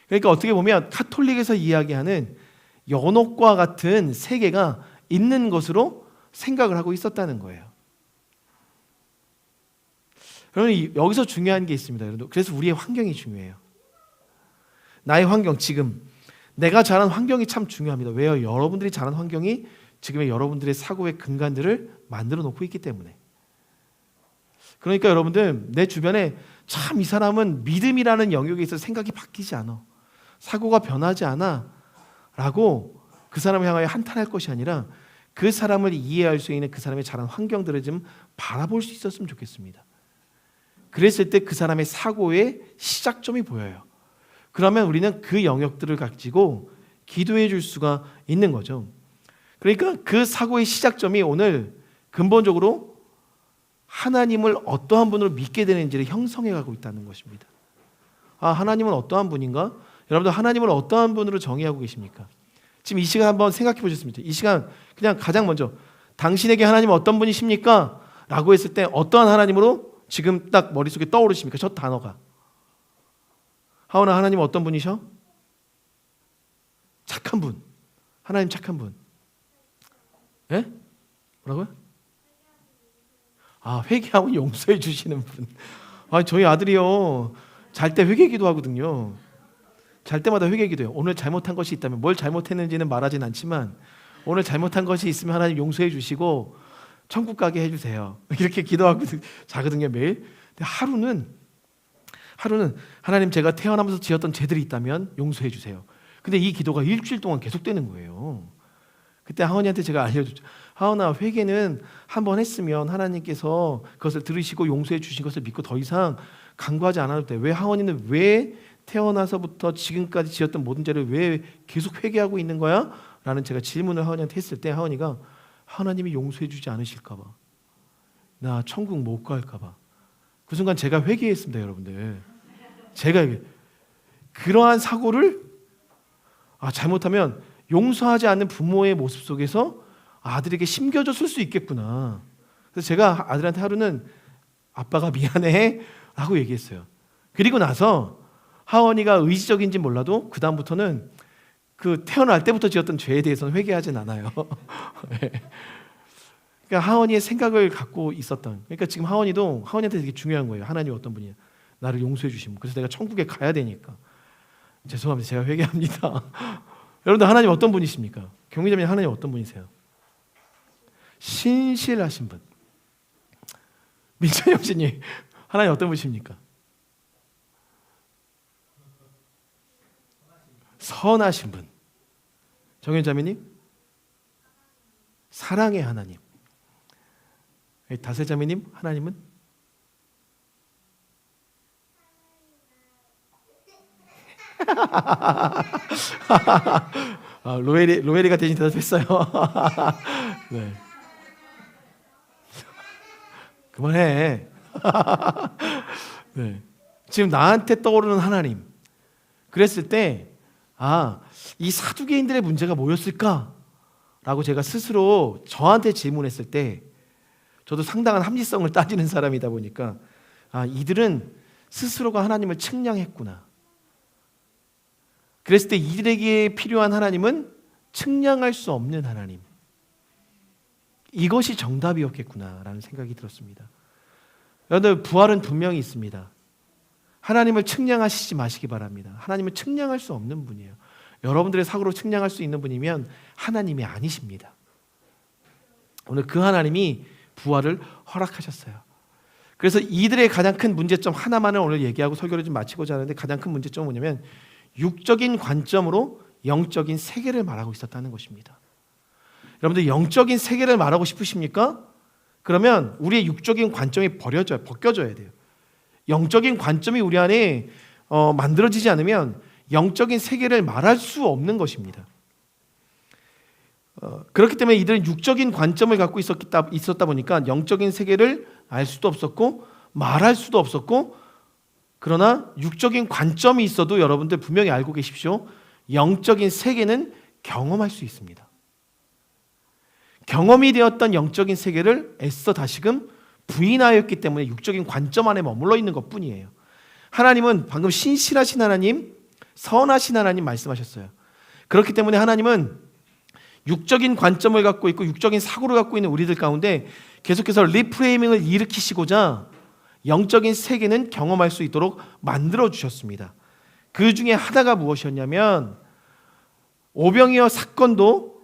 그러니까 어떻게 보면 카톨릭에서 이야기하는 연옥과 같은 세계가 있는 것으로 생각을 하고 있었다는 거예요. 그러면 여기서 중요한 게 있습니다. 그래서 우리의 환경이 중요해요. 나의 환경, 지금 내가 자란 환경이 참 중요합니다. 왜요? 여러분들이 자란 환경이 지금의 여러분들의 사고의 근간들을 만들어 놓고 있기 때문에. 그러니까 여러분들, 내 주변에 참 이 사람은 믿음이라는 영역에 있어서 생각이 바뀌지 않아, 사고가 변하지 않아 라고 그 사람을 향하여 한탄할 것이 아니라 그 사람을 이해할 수 있는 그 사람의 자란 환경들을 좀 바라볼 수 있었으면 좋겠습니다. 그랬을 때 그 사람의 사고의 시작점이 보여요. 그러면 우리는 그 영역들을 가지고 기도해 줄 수가 있는 거죠. 그러니까 그 사고의 시작점이 오늘 근본적으로 하나님을 어떠한 분으로 믿게 되는지를 형성해 가고 있다는 것입니다. 아, 하나님은 어떠한 분인가? 여러분들, 하나님을 어떠한 분으로 정의하고 계십니까? 지금 이 시간 한번 생각해 보셨습니까? 이 시간 그냥 가장 먼저 당신에게 하나님은 어떤 분이십니까? 라고 했을 때 어떠한 하나님으로 지금 딱 머릿속에 떠오르십니까? 저 단어가. 하오나, 하나님은 어떤 분이셔? 착한 분. 하나님 착한 분. 예? 뭐라고요? 아, 회개하면 용서해 주시는 분. 아, 저희 아들이요, 잘 때 회개기도 하거든요. 잘 때마다 회개기도해요. 오늘 잘못한 것이 있다면, 뭘 잘못했는지는 말하진 않지만 오늘 잘못한 것이 있으면 하나님 용서해 주시고 천국 가게 해주세요. 이렇게 기도하고 자거든요, 매일. 근데 하루는 하나님, 제가 태어나면서 지었던 죄들이 있다면 용서해 주세요. 근데 이 기도가 일주일 동안 계속되는 거예요. 그때 하원이한테 제가 알려줬죠. 하원아, 회개는 한 번 했으면 하나님께서 그것을 들으시고 용서해 주신 것을 믿고 더 이상 간구하지 않아도 돼. 왜 하원이는 왜 태어나서부터 지금까지 지었던 모든 죄를 왜 계속 회개하고 있는 거야? 라는 제가 질문을 하원이한테 했을 때 하원이가 하나님이 용서해 주지 않으실까 봐, 나 천국 못 갈까 봐. 그 순간 제가 회개했습니다, 여러분들. 제가 그러한 사고를, 잘못하면 용서하지 않는 부모의 모습 속에서 아들에게 심겨졌을 수 있겠구나. 그래서 제가 아들한테 하루는 아빠가 미안해 라고 얘기했어요. 그리고 나서 하원이가 의지적인지 몰라도 그 다음부터는 그 태어날 때부터 지었던 죄에 대해서는 회개하진 않아요. 그러니까 하원이의 생각을 갖고 있었던, 그러니까 지금 하원이한테 되게 중요한 거예요. 하나님 어떤 분이야, 나를 용서해 주시면, 그래서 내가 천국에 가야 되니까 죄송합니다, 제가 회개합니다. 여러분들, 하나님 어떤 분이십니까? 경미자님, 하나님 어떤 분이세요? 신실하신 분. 민찬 형제님, 하나님 어떤 분이십니까? 선하신 분. 정현자매님, 사랑의 하나님. 다슬자매님, 하나님은 로에리가 대신 대답했어요. 네. 그만해. 네. 지금 나한테 떠오르는 하나님. 그랬을 때 이 사두개인들의 문제가 뭐였을까? 라고 제가 스스로 저한테 질문했을 때 저도 상당한 합리성을 따지는 사람이다 보니까 이들은 스스로가 하나님을 측량했구나. 그랬을 때 이들에게 필요한 하나님은 측량할 수 없는 하나님. 이것이 정답이었겠구나라는 생각이 들었습니다. 여러분들, 부활은 분명히 있습니다. 하나님을 측량하시지 마시기 바랍니다. 하나님은 측량할 수 없는 분이에요. 여러분들의 사고로 측량할 수 있는 분이면 하나님이 아니십니다. 오늘 그 하나님이 부활을 허락하셨어요. 그래서 이들의 가장 큰 문제점 하나만을 오늘 얘기하고 설교를 좀 마치고자 하는데, 가장 큰 문제점은 뭐냐면 육적인 관점으로 영적인 세계를 말하고 있었다는 것입니다. 여러분들, 영적인 세계를 말하고 싶으십니까? 그러면 우리의 육적인 관점이 벗겨져야 돼요. 영적인 관점이 우리 안에 만들어지지 않으면 영적인 세계를 말할 수 없는 것입니다. 그렇기 때문에 이들은 육적인 관점을 갖고 있었다 보니까 영적인 세계를 알 수도 없었고 말할 수도 없었고, 그러나 육적인 관점이 있어도 여러분들 분명히 알고 계십시오. 영적인 세계는 경험할 수 있습니다. 경험이 되었던 영적인 세계를 애써 다시금 부인하였기 때문에 육적인 관점 안에 머물러 있는 것뿐이에요. 하나님은 방금 신실하신 하나님, 선하신 하나님 말씀하셨어요. 그렇기 때문에 하나님은 육적인 관점을 갖고 있고 육적인 사고를 갖고 있는 우리들 가운데 계속해서 리프레이밍을 일으키시고자 영적인 세계는 경험할 수 있도록 만들어 주셨습니다. 그 중에 하나가 무엇이었냐면, 오병이어 사건도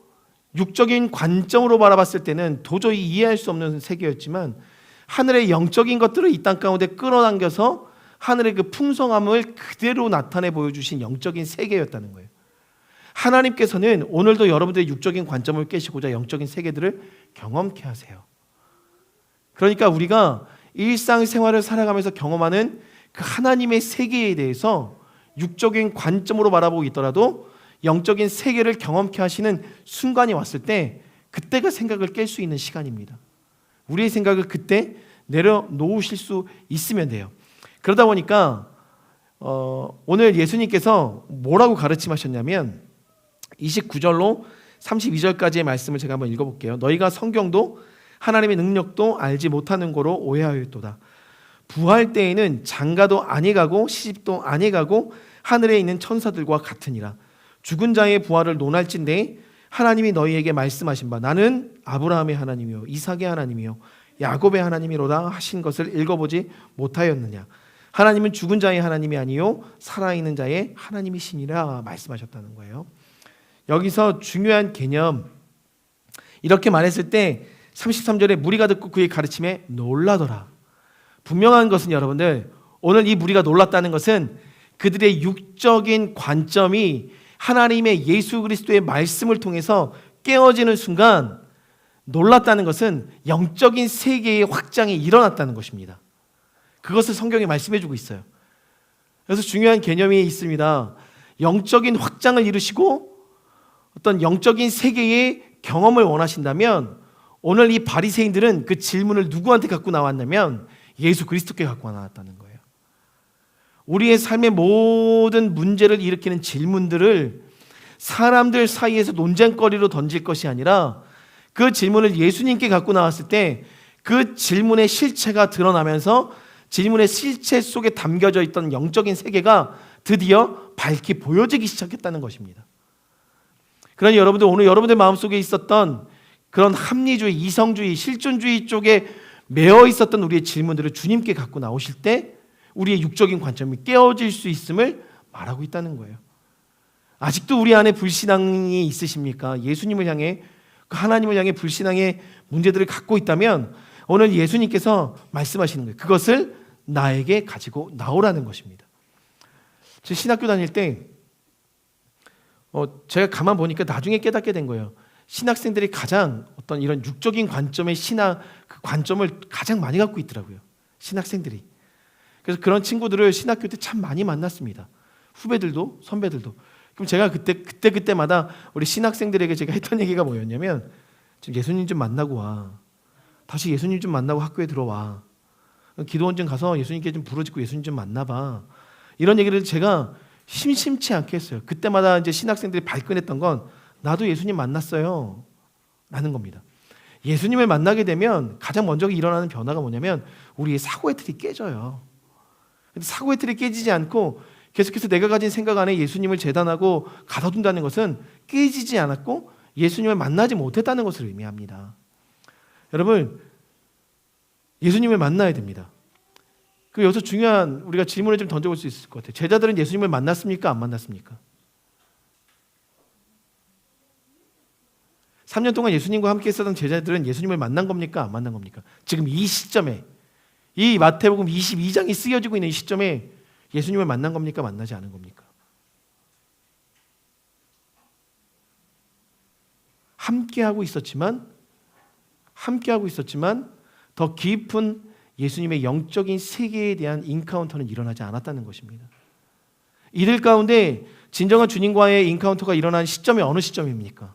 육적인 관점으로 바라봤을 때는 도저히 이해할 수 없는 세계였지만, 하늘의 영적인 것들을 이 땅 가운데 끌어당겨서 하늘의 그 풍성함을 그대로 나타내 보여주신 영적인 세계였다는 거예요. 하나님께서는 오늘도 여러분들의 육적인 관점을 깨시고자 영적인 세계들을 경험케 하세요. 그러니까 우리가 일상생활을 살아가면서 경험하는 그 하나님의 세계에 대해서 육적인 관점으로 바라보고 있더라도 영적인 세계를 경험케 하시는 순간이 왔을 때, 그때가 생각을 깰 수 있는 시간입니다. 우리의 생각을 그때 내려놓으실 수 있으면 돼요. 그러다 보니까 오늘 예수님께서 뭐라고 가르침하셨냐면 29절로 32절까지의 말씀을 제가 한번 읽어볼게요. 너희가 성경도 하나님의 능력도 알지 못하는 거로 오해하였도다. 부활 때에는 장가도 아니 가고 시집도 아니 가고 하늘에 있는 천사들과 같으니라. 죽은 자의 부활을 논할진대 하나님이 너희에게 말씀하신 바 나는 아브라함의 하나님이요 이삭의 하나님이요 야곱의 하나님이로다 하신 것을 읽어보지 못하였느냐. 하나님은 죽은 자의 하나님이 아니요 살아있는 자의 하나님이시니라 말씀하셨다는 거예요. 여기서 중요한 개념, 이렇게 말했을 때 33절에 무리가 듣고 그의 가르침에 놀라더라. 분명한 것은 여러분들, 오늘 이 무리가 놀랐다는 것은 그들의 육적인 관점이 하나님의 예수 그리스도의 말씀을 통해서 깨어지는 순간 놀랐다는 것은 영적인 세계의 확장이 일어났다는 것입니다. 그것을 성경이 말씀해주고 있어요. 그래서 중요한 개념이 있습니다. 영적인 확장을 이루시고 어떤 영적인 세계의 경험을 원하신다면 오늘 이 바리새인들은 그 질문을 누구한테 갖고 나왔냐면 예수 그리스도께 갖고 나왔다는 거예요. 우리의 삶의 모든 문제를 일으키는 질문들을 사람들 사이에서 논쟁거리로 던질 것이 아니라 그 질문을 예수님께 갖고 나왔을 때 그 질문의 실체가 드러나면서 질문의 실체 속에 담겨져 있던 영적인 세계가 드디어 밝히 보여지기 시작했다는 것입니다. 그러니 여러분들, 오늘 여러분들 마음속에 있었던 그런 합리주의, 이성주의, 실존주의 쪽에 매어 있었던 우리의 질문들을 주님께 갖고 나오실 때 우리의 육적인 관점이 깨어질 수 있음을 말하고 있다는 거예요. 아직도 우리 안에 불신앙이 있으십니까? 예수님을 향해, 그 하나님을 향해 불신앙의 문제들을 갖고 있다면 오늘 예수님께서 말씀하시는 거예요. 그것을 나에게 가지고 나오라는 것입니다. 제 신학교 다닐 때 제가 가만 보니까 나중에 깨닫게 된 거예요. 신학생들이 가장 어떤 이런 육적인 관점의 신학 그 관점을 가장 많이 갖고 있더라고요. 신학생들이. 그래서 그런 친구들을 신학교 때 참 많이 만났습니다. 후배들도 선배들도. 그럼 제가 그때마다 우리 신학생들에게 제가 했던 얘기가 뭐였냐면, 지금 예수님 좀 만나고 와. 다시 예수님 좀 만나고 학교에 들어와. 기도원증 가서 예수님께 좀 부르짖고 예수님 좀 만나봐. 이런 얘기를 제가 심심치 않게 했어요. 그때마다 이제 신학생들이 발끈했던 건 나도 예수님 만났어요 라는 겁니다. 예수님을 만나게 되면 가장 먼저 일어나는 변화가 뭐냐면 우리의 사고의 틀이 깨져요. 근데 사고의 틀이 깨지지 않고 계속해서 내가 가진 생각 안에 예수님을 재단하고 가둬둔다는 것은 깨지지 않았고 예수님을 만나지 못했다는 것을 의미합니다. 여러분, 예수님을 만나야 됩니다. 여기서 중요한 우리가 질문을 좀 던져볼 수 있을 것 같아요. 제자들은 예수님을 만났습니까? 안 만났습니까? 3년 동안 예수님과 함께 있었던 제자들은 예수님을 만난 겁니까? 안 만난 겁니까? 지금 이 시점에, 이 마태복음 22장이 쓰여지고 있는 이 시점에 예수님을 만난 겁니까? 만나지 않은 겁니까? 함께하고 있었지만 더 깊은 예수님의 영적인 세계에 대한 인카운터는 일어나지 않았다는 것입니다. 이들 가운데 진정한 주님과의 인카운터가 일어난 시점이 어느 시점입니까?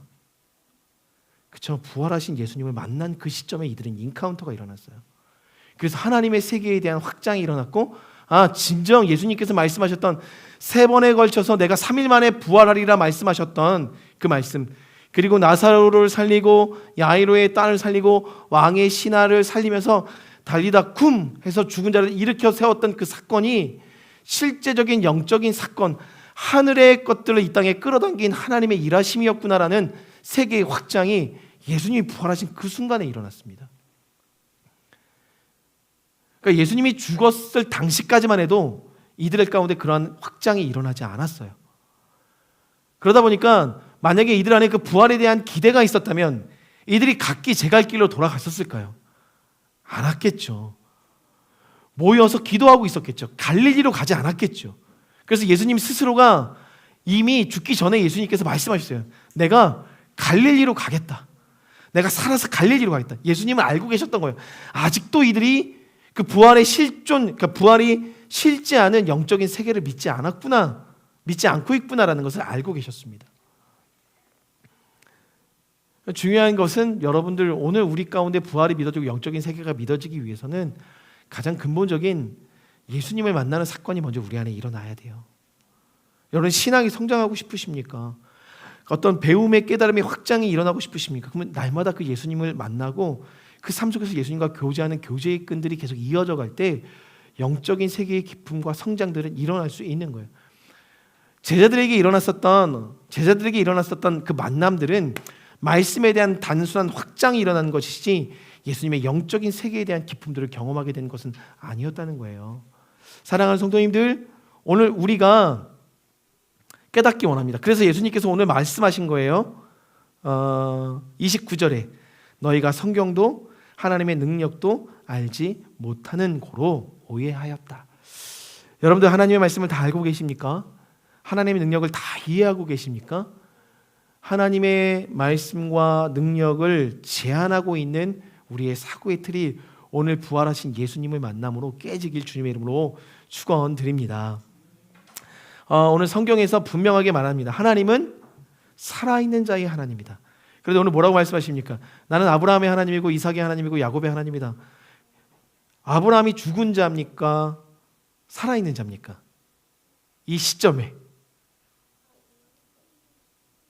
그렇죠. 부활하신 예수님을 만난 그 시점에 이들은 인카운터가 일어났어요. 그래서 하나님의 세계에 대한 확장이 일어났고, 진정 예수님께서 말씀하셨던 3번에 걸쳐서 내가 3일 만에 부활하리라 말씀하셨던 그 말씀, 그리고 나사로를 살리고 야이로의 딸을 살리고 왕의 신하를 살리면서 달리다 쿰 해서 죽은 자를 일으켜 세웠던 그 사건이 실제적인 영적인 사건, 하늘의 것들을 이 땅에 끌어당긴 하나님의 일하심이었구나라는 세계의 확장이 예수님이 부활하신 그 순간에 일어났습니다. 그러니까 예수님이 죽었을 당시까지만 해도 이들의 가운데 그러한 확장이 일어나지 않았어요. 그러다 보니까 만약에 이들 안에 그 부활에 대한 기대가 있었다면 이들이 각기 제갈 길로 돌아갔었을까요? 안 왔겠죠. 모여서 기도하고 있었겠죠. 갈릴리로 가지 않았겠죠. 그래서 예수님 스스로가 이미 죽기 전에 예수님께서 말씀하셨어요. 내가 갈릴리로 가겠다. 내가 살아서 갈릴리로 가겠다. 예수님은 알고 계셨던 거예요. 아직도 이들이 그 부활의 실존, 그러니까 부활이 실지 않은 영적인 세계를 믿지 않았구나, 믿지 않고 있구나라는 것을 알고 계셨습니다. 중요한 것은 여러분들 오늘 우리 가운데 부활이 믿어지고 영적인 세계가 믿어지기 위해서는 가장 근본적인 예수님을 만나는 사건이 먼저 우리 안에 일어나야 돼요. 여러분 신앙이 성장하고 싶으십니까? 어떤 배움의 깨달음의 확장이 일어나고 싶으십니까? 그러면 날마다 그 예수님을 만나고 그 삶 속에서 예수님과 교제하는 교제의 끈들이 계속 이어져 갈 때 영적인 세계의 기쁨과 성장들은 일어날 수 있는 거예요. 제자들에게 일어났었던 그 만남들은 말씀에 대한 단순한 확장이 일어나는 것이지 예수님의 영적인 세계에 대한 기쁨들을 경험하게 된 것은 아니었다는 거예요. 사랑하는 성도님들, 오늘 우리가 깨닫기 원합니다. 그래서 예수님께서 오늘 말씀하신 거예요. 29절에 너희가 성경도 하나님의 능력도 알지 못하는 고로 오해하였다. 여러분들 하나님의 말씀을 다 알고 계십니까? 하나님의 능력을 다 이해하고 계십니까? 하나님의 말씀과 능력을 제한하고 있는 우리의 사고의 틀이 오늘 부활하신 예수님을 만남으로 깨지길 주님의 이름으로 축원드립니다. 오늘 성경에서 분명하게 말합니다. 하나님은 살아있는 자의 하나님이다. 그런데 오늘 뭐라고 말씀하십니까? 나는 아브라함의 하나님이고 이삭의 하나님이고 야곱의 하나님이다. 아브라함이 죽은 자입니까? 살아있는 자입니까? 이 시점에,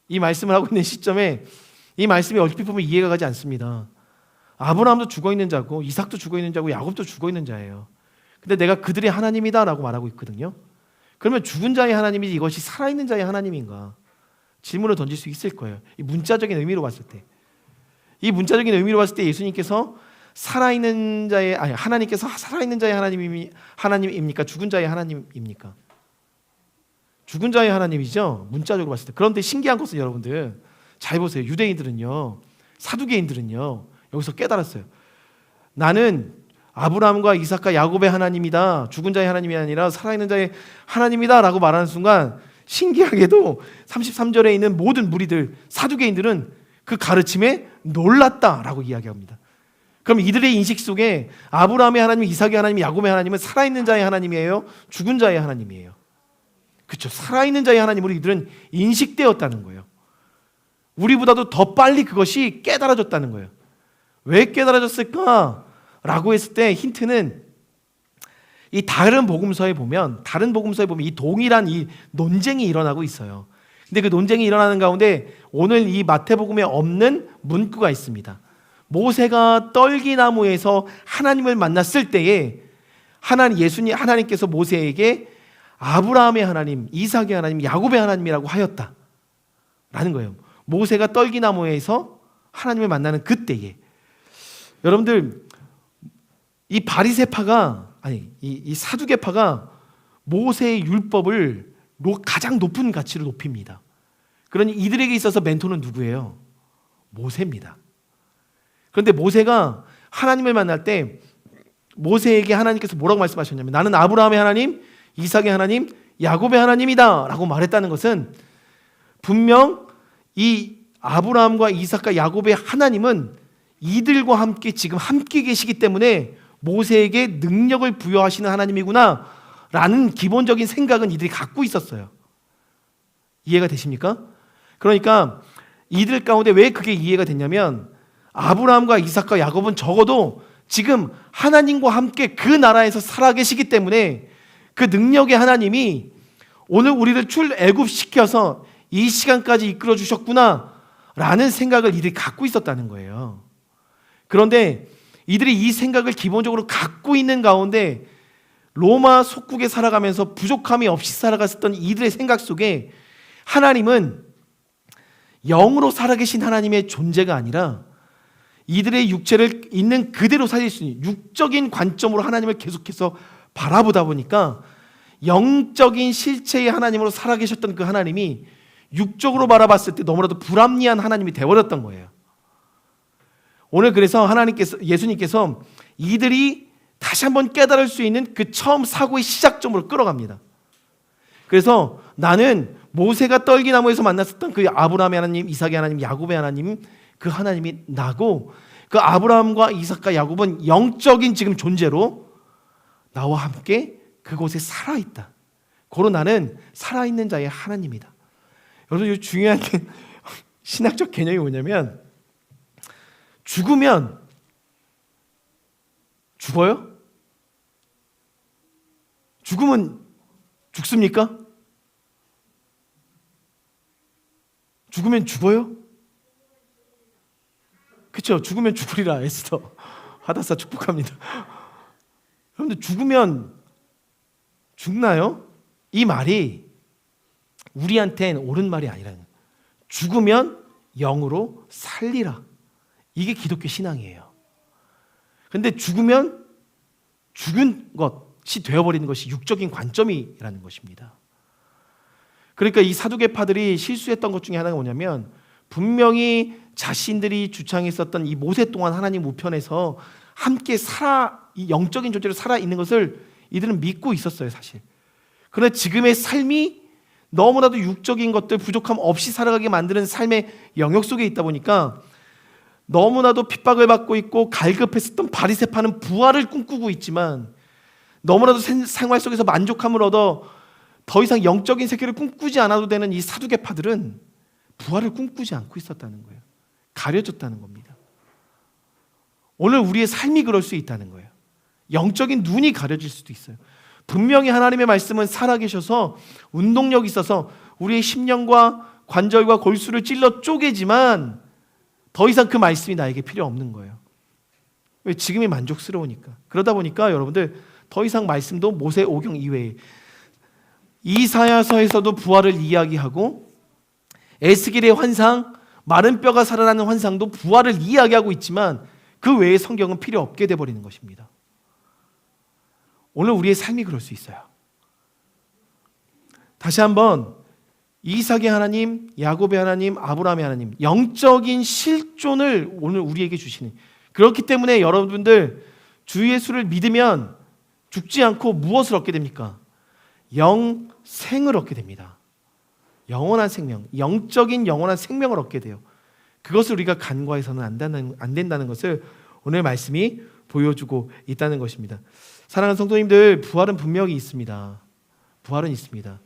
이 말씀을 하고 있는 시점에 이 말씀이 얼핏 보면 이해가 가지 않습니다. 아브라함도 죽어있는 자고 이삭도 죽어있는 자고 야곱도 죽어있는 자예요. 근데 내가 그들의 하나님이다 라고 말하고 있거든요. 그러면 죽은 자의 하나님이지 이것이 살아있는 자의 하나님인가? 질문을 던질 수 있을 거예요. 이 문자적인 의미로 봤을 때, 예수님께서 살아있는 자의 하나님께서 살아있는 자의 하나님입니까? 죽은 자의 하나님입니까? 죽은 자의 하나님이죠. 문자적으로 봤을 때. 그런데 신기한 것은 여러분들 잘 보세요. 유대인들은요, 사두개인들은요 여기서 깨달았어요. 나는 아브라함과 이삭과 야곱의 하나님이다. 죽은 자의 하나님이 아니라 살아있는 자의 하나님이다 라고 말하는 순간 신기하게도 33절에 있는 모든 무리들, 사두개인들은 그 가르침에 놀랐다라고 이야기합니다. 그럼 이들의 인식 속에 아브라함의 하나님, 이삭의 하나님, 야곱의 하나님은 살아있는 자의 하나님이에요? 죽은 자의 하나님이에요? 그렇죠. 살아있는 자의 하나님으로 이들은 인식되었다는 거예요. 우리보다도 더 빨리 그것이 깨달아졌다는 거예요. 왜 깨달아졌을까? 라고 했을 때 힌트는 이 다른 복음서에 보면 이 동일한 이 논쟁이 일어나고 있어요. 근데 그 논쟁이 일어나는 가운데 오늘 이 마태복음에 없는 문구가 있습니다. 모세가 떨기나무에서 하나님을 만났을 때에 하나님께서 모세에게 아브라함의 하나님, 이삭의 하나님, 야곱의 하나님이라고 하였다 라는 거예요. 모세가 떨기나무에서 하나님을 만나는 그때에. 여러분들, 이 바리새파가 이 사두개파가 모세의 율법을 가장 높은 가치로 높입니다. 그러니 이들에게 있어서 멘토는 누구예요? 모세입니다. 그런데 모세가 하나님을 만날 때 모세에게 하나님께서 뭐라고 말씀하셨냐면 나는 아브라함의 하나님, 이삭의 하나님, 야곱의 하나님이다 라고 말했다는 것은 분명 이 아브라함과 이삭과 야곱의 하나님은 이들과 함께 지금 함께 계시기 때문에 모세에게 능력을 부여하시는 하나님이구나 라는 기본적인 생각은 이들이 갖고 있었어요. 이해가 되십니까? 그러니까 이들 가운데 왜 그게 이해가 됐냐면 아브라함과 이삭과 야곱은 적어도 지금 하나님과 함께 그 나라에서 살아계시기 때문에 그 능력의 하나님이 오늘 우리를 출애굽시켜서 이 시간까지 이끌어 주셨구나 라는 생각을 이들이 갖고 있었다는 거예요. 그런데 이들이 이 생각을 기본적으로 갖고 있는 가운데 로마 속국에 살아가면서 부족함이 없이 살아갔었던 이들의 생각 속에 하나님은 영으로 살아계신 하나님의 존재가 아니라 이들의 육체를 있는 그대로 살릴 수 있는 육적인 관점으로 하나님을 계속해서 바라보다 보니까 영적인 실체의 하나님으로 살아계셨던 그 하나님이 육적으로 바라봤을 때 너무나도 불합리한 하나님이 되어버렸던 거예요. 오늘 그래서 예수님께서 이들이 다시 한번 깨달을 수 있는 그 처음 사고의 시작점으로 끌어갑니다. 그래서 나는 모세가 떨기나무에서 만났었던 그 아브라함의 하나님, 이삭의 하나님, 야곱의 하나님, 그 하나님이 나고 그 아브라함과 이삭과 야곱은 영적인 지금 존재로 나와 함께 그곳에 살아있다. 고로 나는 살아있는 자의 하나님이다. 여러분, 중요한 신학적 개념이 뭐냐면 죽으면 죽어요? 죽으면 죽습니까? 죽으면 죽어요? 그렇죠? 죽으면 죽으리라 에스더 하다사 축복합니다. 여러분들 죽으면 죽나요? 이 말이 우리한텐 옳은 말이 아니라는 거예요. 죽으면 영으로 살리라. 이게 기독교 신앙이에요. 그런데 죽으면 죽은 것이 되어버리는 것이 육적인 관점이라는 것입니다. 그러니까 이 사두개파들이 실수했던 것 중에 하나가 뭐냐면 분명히 자신들이 주창했었던 이 모세 동안 하나님 우편에서 함께 이 영적인 존재로 살아있는 것을 이들은 믿고 있었어요, 사실. 그러나 지금의 삶이 너무나도 육적인 것들 부족함 없이 살아가게 만드는 삶의 영역 속에 있다 보니까 너무나도 핍박을 받고 있고 갈급했었던 바리새파는 부활을 꿈꾸고 있지만 너무나도 생활 속에서 만족함을 얻어 더 이상 영적인 세계를 꿈꾸지 않아도 되는 이 사두개파들은 부활을 꿈꾸지 않고 있었다는 거예요. 가려졌다는 겁니다. 오늘 우리의 삶이 그럴 수 있다는 거예요. 영적인 눈이 가려질 수도 있어요. 분명히 하나님의 말씀은 살아계셔서 운동력이 있어서 우리의 심령과 관절과 골수를 찔러 쪼개지만 더 이상 그 말씀이 나에게 필요 없는 거예요. 왜? 지금이 만족스러우니까. 그러다 보니까 여러분들 더 이상 말씀도 모세 오경 이외에 이사야서에서도 부활을 이야기하고 에스겔의 환상, 마른 뼈가 살아나는 환상도 부활을 이야기하고 있지만 그 외에 성경은 필요 없게 돼버리는 것입니다. 오늘 우리의 삶이 그럴 수 있어요. 다시 한번 이삭의 하나님, 야곱의 하나님, 아브라함의 하나님, 영적인 실존을 오늘 우리에게 주시는. 그렇기 때문에 여러분들 주 예수를 믿으면 죽지 않고 무엇을 얻게 됩니까? 영생을 얻게 됩니다. 영원한 생명, 영적인 영원한 생명을 얻게 돼요. 그것을 우리가 간과해서는 안 된다는 것을 오늘 말씀이 보여주고 있다는 것입니다. 사랑하는 성도님들, 부활은 분명히 있습니다. 부활은 있습니다.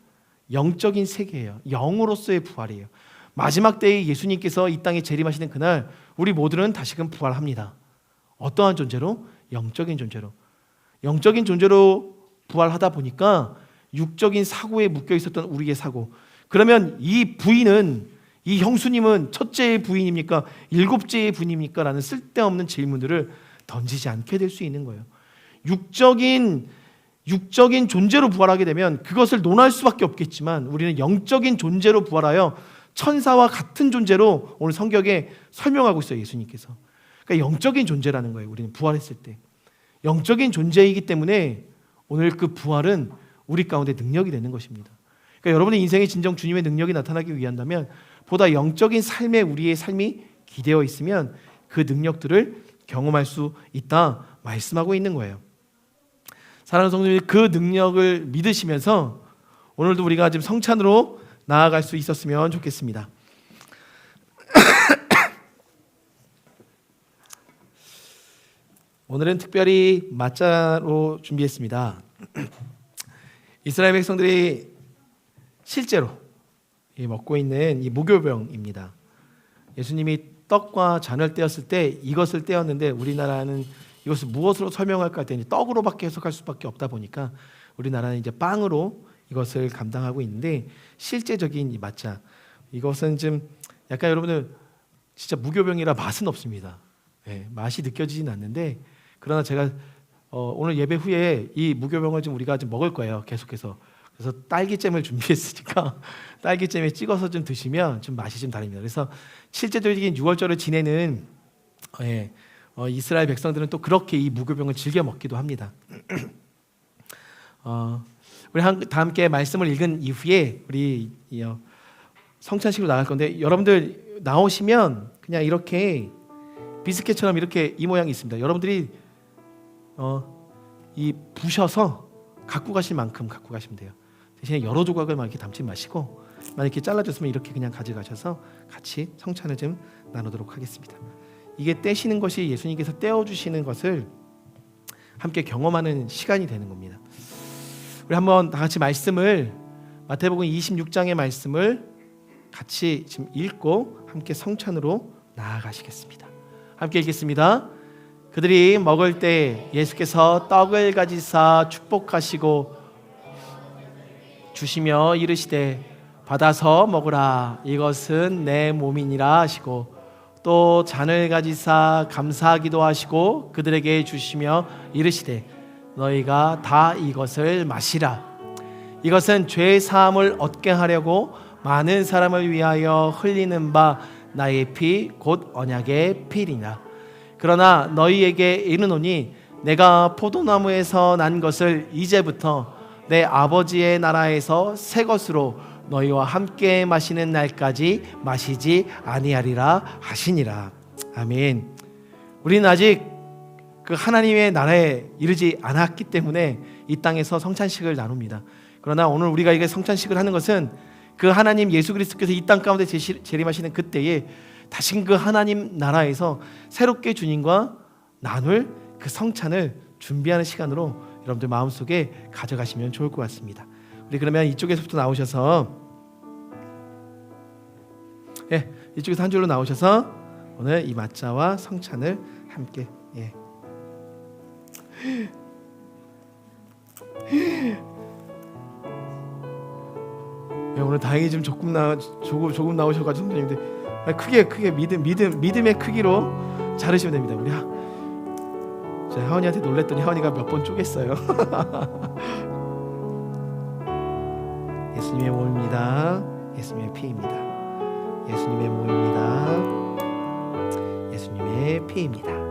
영적인 세계예요. 영으로서의 부활이에요. 마지막 때에 예수님께서 이 땅에 재림하시는 그날 우리 모두는 다시금 부활합니다. 어떠한 존재로? 영적인 존재로. 영적인 존재로 부활하다 보니까 육적인 사고에 묶여 있었던 우리의 사고. 그러면 이 부인은, 이 형수님은 첫째의 부인입니까? 일곱째의 부인입니까? 라는 쓸데없는 질문들을 던지지 않게 될 수 있는 거예요. 육적인 존재로 부활하게 되면 그것을 논할 수밖에 없겠지만 우리는 영적인 존재로 부활하여 천사와 같은 존재로 오늘 성경에 설명하고 있어요. 예수님께서. 그러니까 영적인 존재라는 거예요. 우리는 부활했을 때 영적인 존재이기 때문에 오늘 그 부활은 우리 가운데 능력이 되는 것입니다. 그러니까 여러분의 인생에 진정 주님의 능력이 나타나기 위한다면 보다 영적인 삶에 우리의 삶이 기대어 있으면 그 능력들을 경험할 수 있다 말씀하고 있는 거예요. 사랑하는 성도님, 그 능력을 믿으시면서 오늘도 우리가 지금 성찬으로 나아갈 수 있었으면 좋겠습니다. 오늘은 특별히 맞자로 준비했습니다. 이스라엘 백성들이 실제로 먹고 있는 이 무교병입니다. 예수님이 떡과 잔을 떼었을 때 이것을 떼었는데 우리나라는 이것을 무엇으로 설명할까 했더니 떡으로밖에 해석할 수밖에 없다 보니까 우리나라는 이제 빵으로 이것을 감당하고 있는데 실제적인 이 맞자, 이것은 좀 약간 여러분들 진짜 무교병이라 맛은 없습니다. 맛이 느껴지진 않는데 그러나 제가 오늘 예배 후에 이 무교병을 좀 우리가 좀 먹을 거예요. 계속해서. 그래서 딸기잼을 준비했으니까 딸기잼에 찍어서 좀 드시면 좀 맛이 좀 다릅니다. 그래서 실제적인 유월절을 지내는 이스라엘 백성들은 또 그렇게 이 무교병을 즐겨 먹기도 합니다. 우리 다 함께 말씀을 읽은 이후에 우리 성찬식으로 나갈 건데 여러분들 나오시면 그냥 이렇게 비스켓처럼 이렇게 이 모양이 있습니다. 여러분들이 이 부셔서 갖고 가실 만큼 갖고 가시면 돼요. 대신에 여러 조각을 막 이렇게 담지 마시고 만약 이렇게 잘라줬으면 이렇게 그냥 가져가셔서 같이 성찬을 좀 나누도록 하겠습니다. 이게 떼시는 것이 예수님께서 떼어주시는 것을 함께 경험하는 시간이 되는 겁니다. 우리 한번 다 같이 말씀을 마태복음 26장의 말씀을 같이 지금 읽고 함께 성찬으로 나아가시겠습니다. 함께 읽겠습니다. 그들이 먹을 때 예수께서 떡을 가지사 축복하시고 주시며 이르시되 받아서 먹으라 이것은 내 몸이니라 하시고 또 잔을 가지사 감사하기도 하시고 그들에게 주시며 이르시되 너희가 다 이것을 마시라 이것은 죄 사함을 얻게 하려고 많은 사람을 위하여 흘리는 바 나의 피 곧 언약의 피리라. 그러나 너희에게 이르노니 내가 포도나무에서 난 것을 이제부터 내 아버지의 나라에서 새 것으로 너희와 함께 마시는 날까지 마시지 아니하리라 하시니라. 아멘. 우리는 아직 그 하나님의 나라에 이르지 않았기 때문에 이 땅에서 성찬식을 나눕니다. 그러나 오늘 우리가 이게 성찬식을 하는 것은 그 하나님 예수 그리스도께서 이 땅 가운데 재림하시는 그때에 다신 그 하나님 나라에서 새롭게 주님과 나눌 그 성찬을 준비하는 시간으로 여러분들 마음속에 가져가시면 좋을 것 같습니다. 우리 그러면 이쪽에서부터 나오셔서 이쪽에서 한 줄로 나오셔서 오늘 이 맞자와 성찬을 함께 오늘 다행히 좀 조금 조금 나오셔가지고 성도님들 크게 믿음의 크기로 자르시면 됩니다. 우리 하원이한테 놀랬더니 하원이가 몇 번 쪼갰어요. 예수님의 몸입니다. 예수님의 피입니다. 예수님의 몸입니다. 예수님의 피입니다.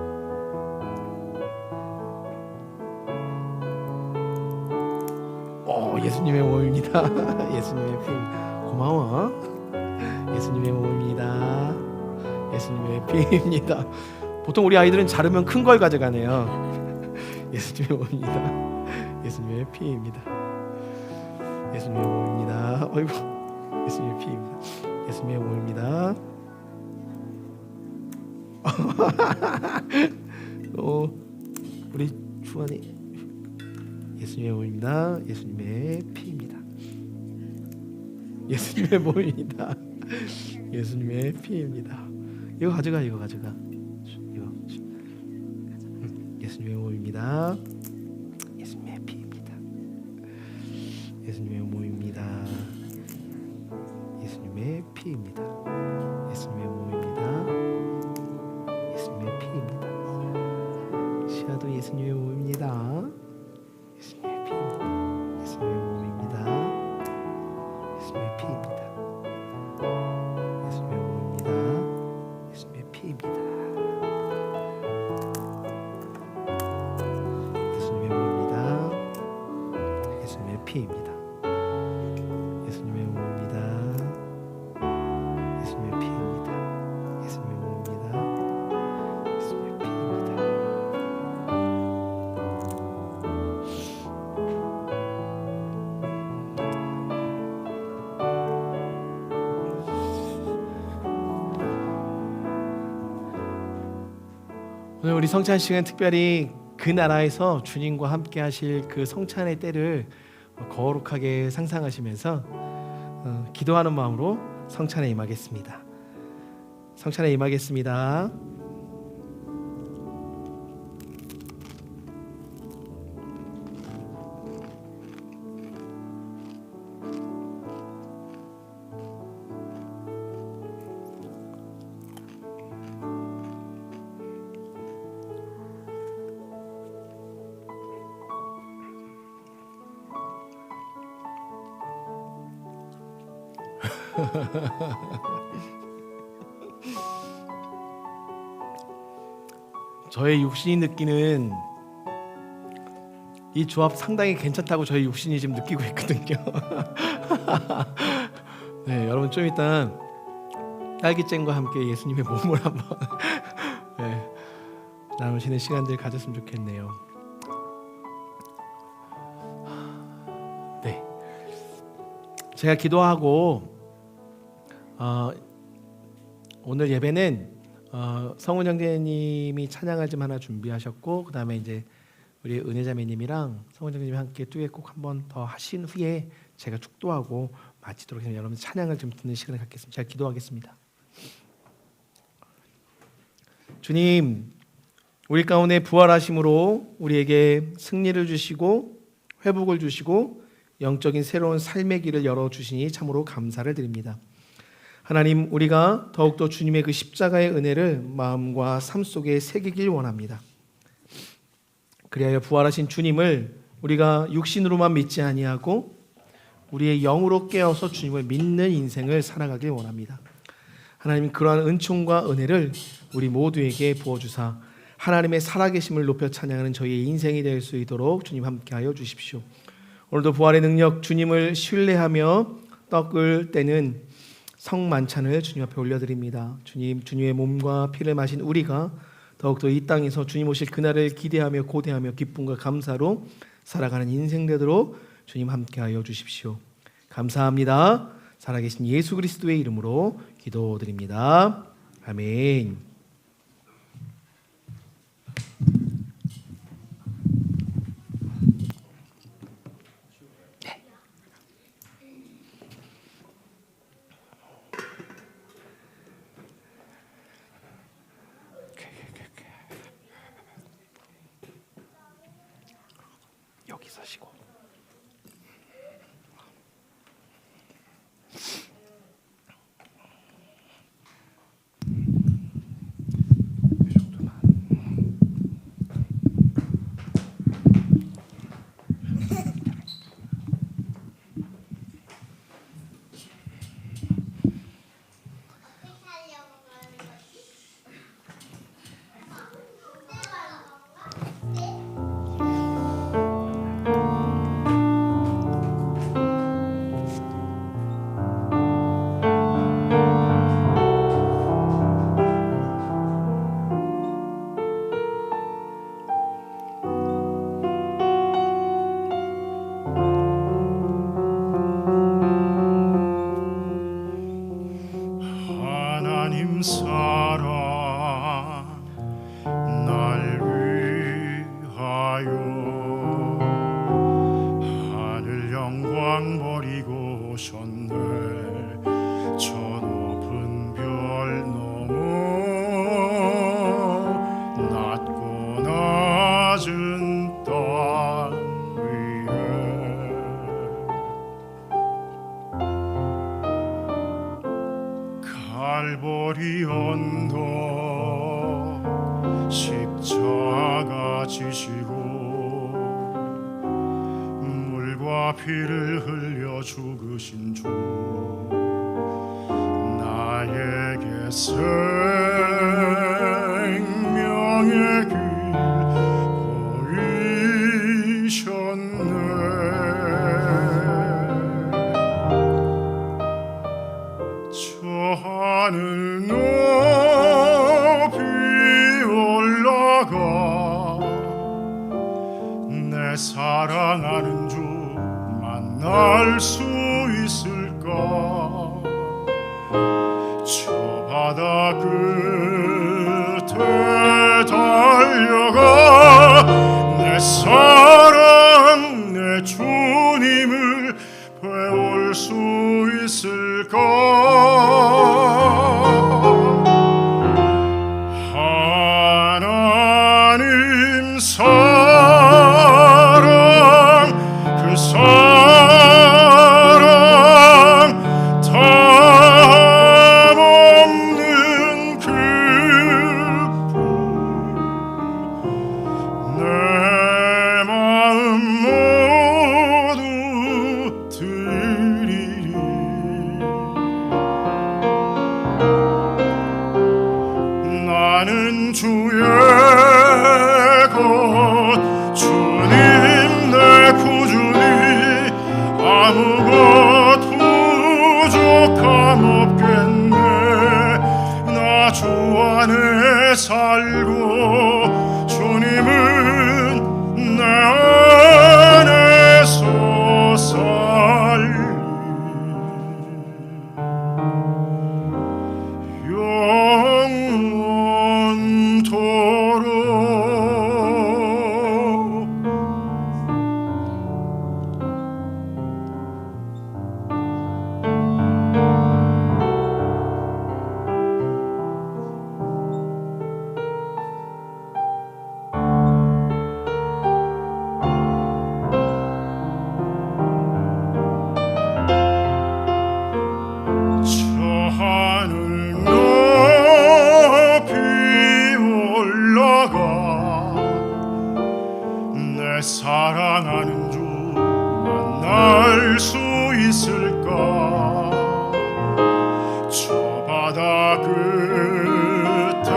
예수님의 몸입니다. 예수님의 피입니다. 고마워. 예수님의 몸입니다. 예수님의 피입니다. 보통 우리 아이들은 자르면 큰 걸 가져가네요. 예수님의 몸입니다. 예수님의 피입니다. 예수님의 몸입니다. 어이구, 예수님의 피입니다. 예수님의 몸입니다. 우리 주환이 예수님의 몸입니다. 예수님의 피입니다. 예수님의 몸입니다. 예수님의 피입니다. 이거 가져가. 이거 예수님의 몸입니다. 예수님의 피입니다. 예수님의 몸입니다. 예수님의 피입니다. 예수님의 몸입니다. 예수님의 피입니다. 시야도 예수님의 몸입니다. 예수님의 피입니다. 예수님의 몸입니다. 예수님의 피입니다. 예수님의 몸입니다. 예수님의 피입니다. 예수님의 몸입니다. 예수님의 피입니다. 예수님의 몸입니다. 예수님의 피입니다. 예수님의 몸입니다. 예수님의 피입니다. 오늘 우리 성찬 시간 특별히 그 나라에서 주님과 함께 하실 그 성찬의 때를 거룩하게 상상하시면서 기도하는 마음으로 성찬에 임하겠습니다. 성찬에 임하겠습니다. 저의 육신이 느끼는 이 조합 상당히 괜찮다고 저희 육신이 지금 느끼고 있거든요. 네, 여러분 좀 이따 딸기잼과 함께 예수님의 몸을 한번 네, 나누시는 시간들 가졌으면 좋겠네요. 네, 제가 기도하고 오늘 예배는 성훈 형제님이 찬양을 좀 하나 준비하셨고, 그 다음에 이제 우리 은혜자매님이랑 성훈 형제님이 함께 듀엣곡 한번 더 하신 후에 제가 축도하고 마치도록 해서 여러분 찬양을 좀 듣는 시간을 갖겠습니다. 제가 기도하겠습니다. 주님, 우리 가운데 부활하심으로 우리에게 승리를 주시고 회복을 주시고 영적인 새로운 삶의 길을 열어주시니 참으로 감사를 드립니다. 하나님, 우리가 더욱더 주님의 그 십자가의 은혜를 마음과 삶 속에 새기길 원합니다. 그리하여 부활하신 주님을 우리가 육신으로만 믿지 아니하고 우리의 영으로 깨어서 주님을 믿는 인생을 살아가길 원합니다. 하나님, 그러한 은총과 은혜를 우리 모두에게 부어주사 하나님의 살아계심을 높여 찬양하는 저희의 인생이 될 수 있도록 주님 함께하여 주십시오. 오늘도 부활의 능력 주님을 신뢰하며 떡을 떼는 성만찬을 주님 앞에 올려드립니다. 주님, 주님의 몸과 피를 마신 우리가 더욱더 이 땅에서 주님 오실 그날을 기대하며 고대하며 기쁨과 감사로 살아가는 인생 되도록 주님 함께하여 주십시오. 감사합니다. 살아계신 예수 그리스도의 이름으로 기도드립니다. 아멘. 여기 서시고. 이 정도만. 피를 흘려 죽으신 주, 나에게 생명의 길 보이셨네. 저 하늘 높이 올라가 내 사랑하는 주 만날 수 있을까? 저 바다 끝에 달려가 내 사랑 내 주님을 배울 수 있을까? 하나님 사랑 그 사랑 담없는 기쁨 내 마음 모두 드리리. 나는 주의 것 주님 내 구주니 아무것 부족함 없겠네. 나 주 안에 살고 주님은 내 안에서 살리. 영원토록. 저 하늘 높이 올라가 내 사랑하는 주 만날 수 있을까? 저 바다 끝에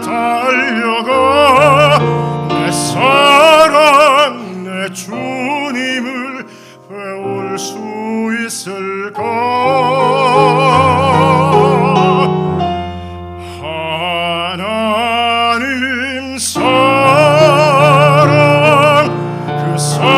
달려가 내 사랑 내 주님을 배울 수 있을까? 하나님 사랑 그 사랑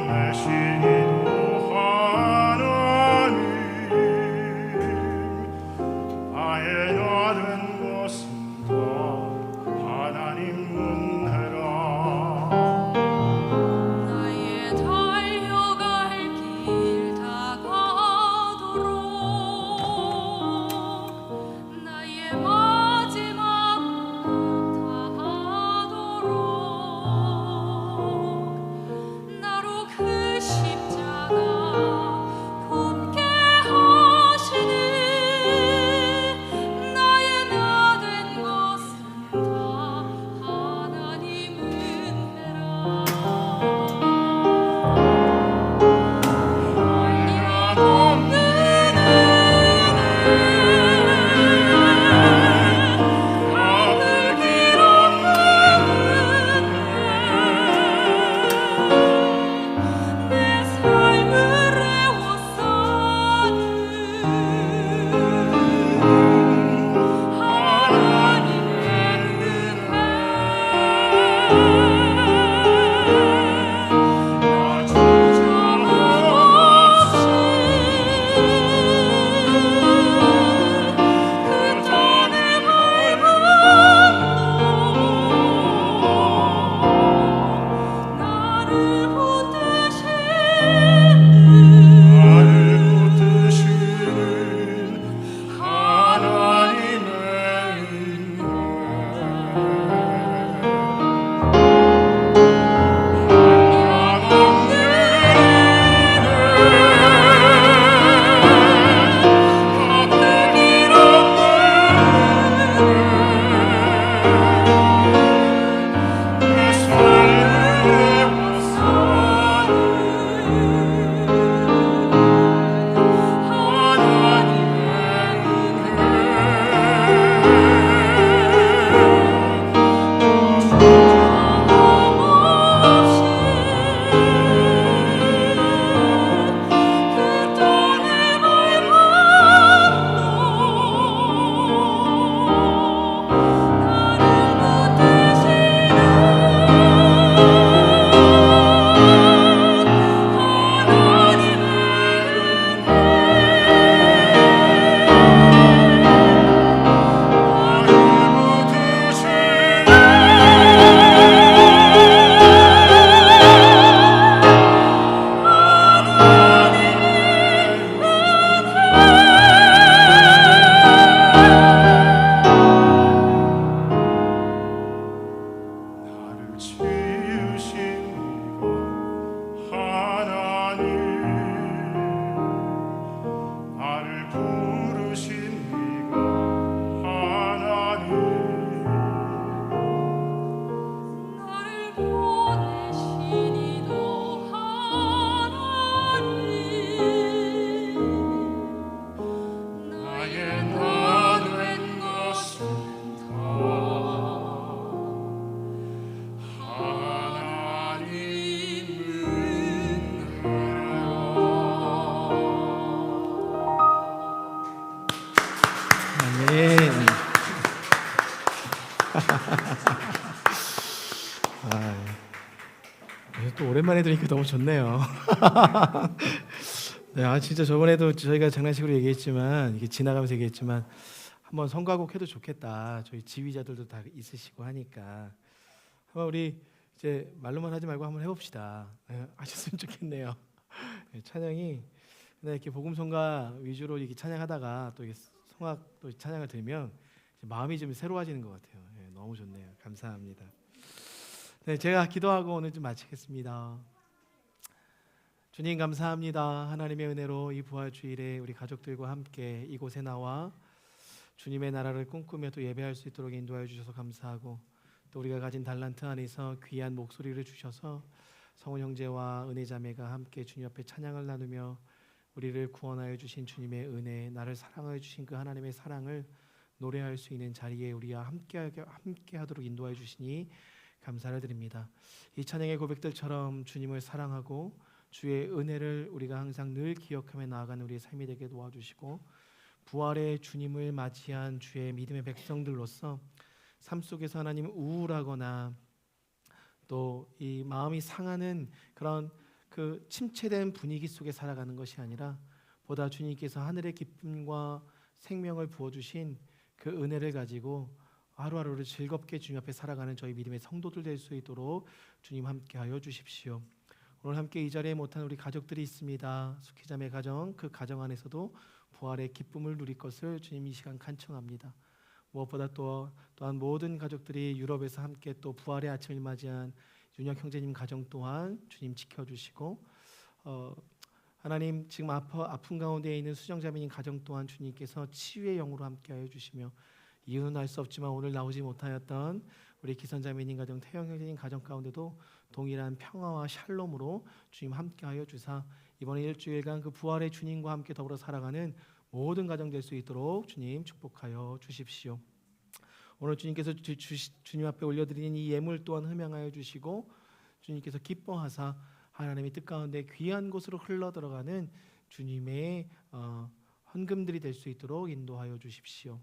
내 신이도 하나님 나의 나된 것은 다 하나님 은혜라 나의 달려갈 길 다가도록 나의 마지막 다하도록 나로 그 십자가 굳게 하시니 나의 나 된 것은 다 하나님 은혜라 내 삶을 애워싸는 하나님의 은혜 나 주저함 없이 그 땅에 밟은 나를 붙드시는 하나님의 내 삶을 나를 지으신 이가 하나님 나를 부르신 이가 하나님 나를 보내신 이도 하나님 나의 나 된 것은 다 아멘. 또 오랜만에 들으니까 너무 좋네요. 네, 진짜 저번에도 저희가 장난식으로 얘기했지만 이게 지나가면서 얘기했지만 한번 성가곡 해도 좋겠다. 저희 지휘자들도 다 있으시고 하니까 한번 우리 이제 말로만 하지 말고 한번 해봅시다. 하셨으면 좋겠네요. 찬양이 이렇게 복음성가 위주로 이렇게 찬양하다가 또 성악 또 찬양을 들으면 마음이 좀 새로워지는 것 같아요. 너무 좋네요. 감사합니다. 네, 제가 기도하고 오늘 좀 마치겠습니다. 주님 감사합니다. 하나님의 은혜로 이 부활주일에 우리 가족들과 함께 이곳에 나와 주님의 나라를 꿈꾸며 또 예배할 수 있도록 인도하여 주셔서 감사하고 또 우리가 가진 달란트 안에서 귀한 목소리를 주셔서 성훈 형제와 은혜 자매가 함께 주님 앞에 찬양을 나누며 우리를 구원하여 주신 주님의 은혜, 나를 사랑하여 주신 그 하나님의 사랑을 노래할 수 있는 자리에 우리와 함께 하도록 인도하여 주시니 감사를 드립니다. 이 찬양의 고백들처럼 주님을 사랑하고 주의 은혜를 우리가 항상 늘 기억하며 나아가는 우리의 삶이 되게 도와주시고 부활의 주님을 맞이한 주의 믿음의 백성들로서 삶 속에서 하나님 우울하거나 또 이 마음이 상하는 그런 그 침체된 분위기 속에 살아가는 것이 아니라 보다 주님께서 하늘의 기쁨과 생명을 부어주신 그 은혜를 가지고 하루하루를 즐겁게 주님 앞에 살아가는 저희 믿음의 성도들 될 수 있도록 주님 함께하여 주십시오. 오늘 함께 이 자리에 못한 우리 가족들이 있습니다. 수키자매 가정, 그 가정 안에서도 부활의 기쁨을 누릴 것을 주님 이 시간 간청합니다. 무엇보다 또한 모든 가족들이 유럽에서 함께 또 부활의 아침을 맞이한 윤혁 형제님 가정 또한 주님 지켜주시고 하나님 지금 아픈 가운데 있는 수정자매님 가정 또한 주님께서 치유의 영으로 함께하여 주시며 이유는 알 수 없지만 오늘 나오지 못하였던 우리 기선자매님 가정, 태영 형제님 가정 가운데도 동일한 평화와 샬롬으로 주님 함께하여 주사 이번에 일주일간 그 부활의 주님과 함께 더불어 살아가는 모든 가정 될 수 있도록 주님 축복하여 주십시오. 오늘 주님께서 주님 앞에 올려드리는 이 예물 또한 흠양하여 주시고 주님께서 기뻐하사 하나님의 뜻 가운데 귀한 곳으로 흘러들어가는 주님의 헌금들이 될 수 있도록 인도하여 주십시오.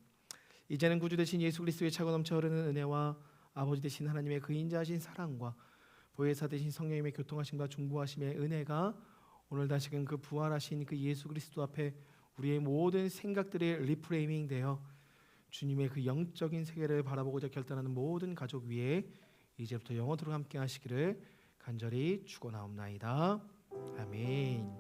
이제는 구주 되신 예수 그리스도의 차고 넘쳐 흐르는 은혜와 아버지 되신 하나님의 그 인자하신 사랑과 보혜사 되신 성령님의 교통하심과 중보하심의 은혜가 오늘 다시금 그 부활하신 그 예수 그리스도 앞에 우리의 모든 생각들이 리프레이밍 되어 주님의 그 영적인 세계를 바라보고자 결단하는 모든 가족 위에 이제부터 영원토록 함께 하시기를 간절히 축원하옵나이다. 아멘.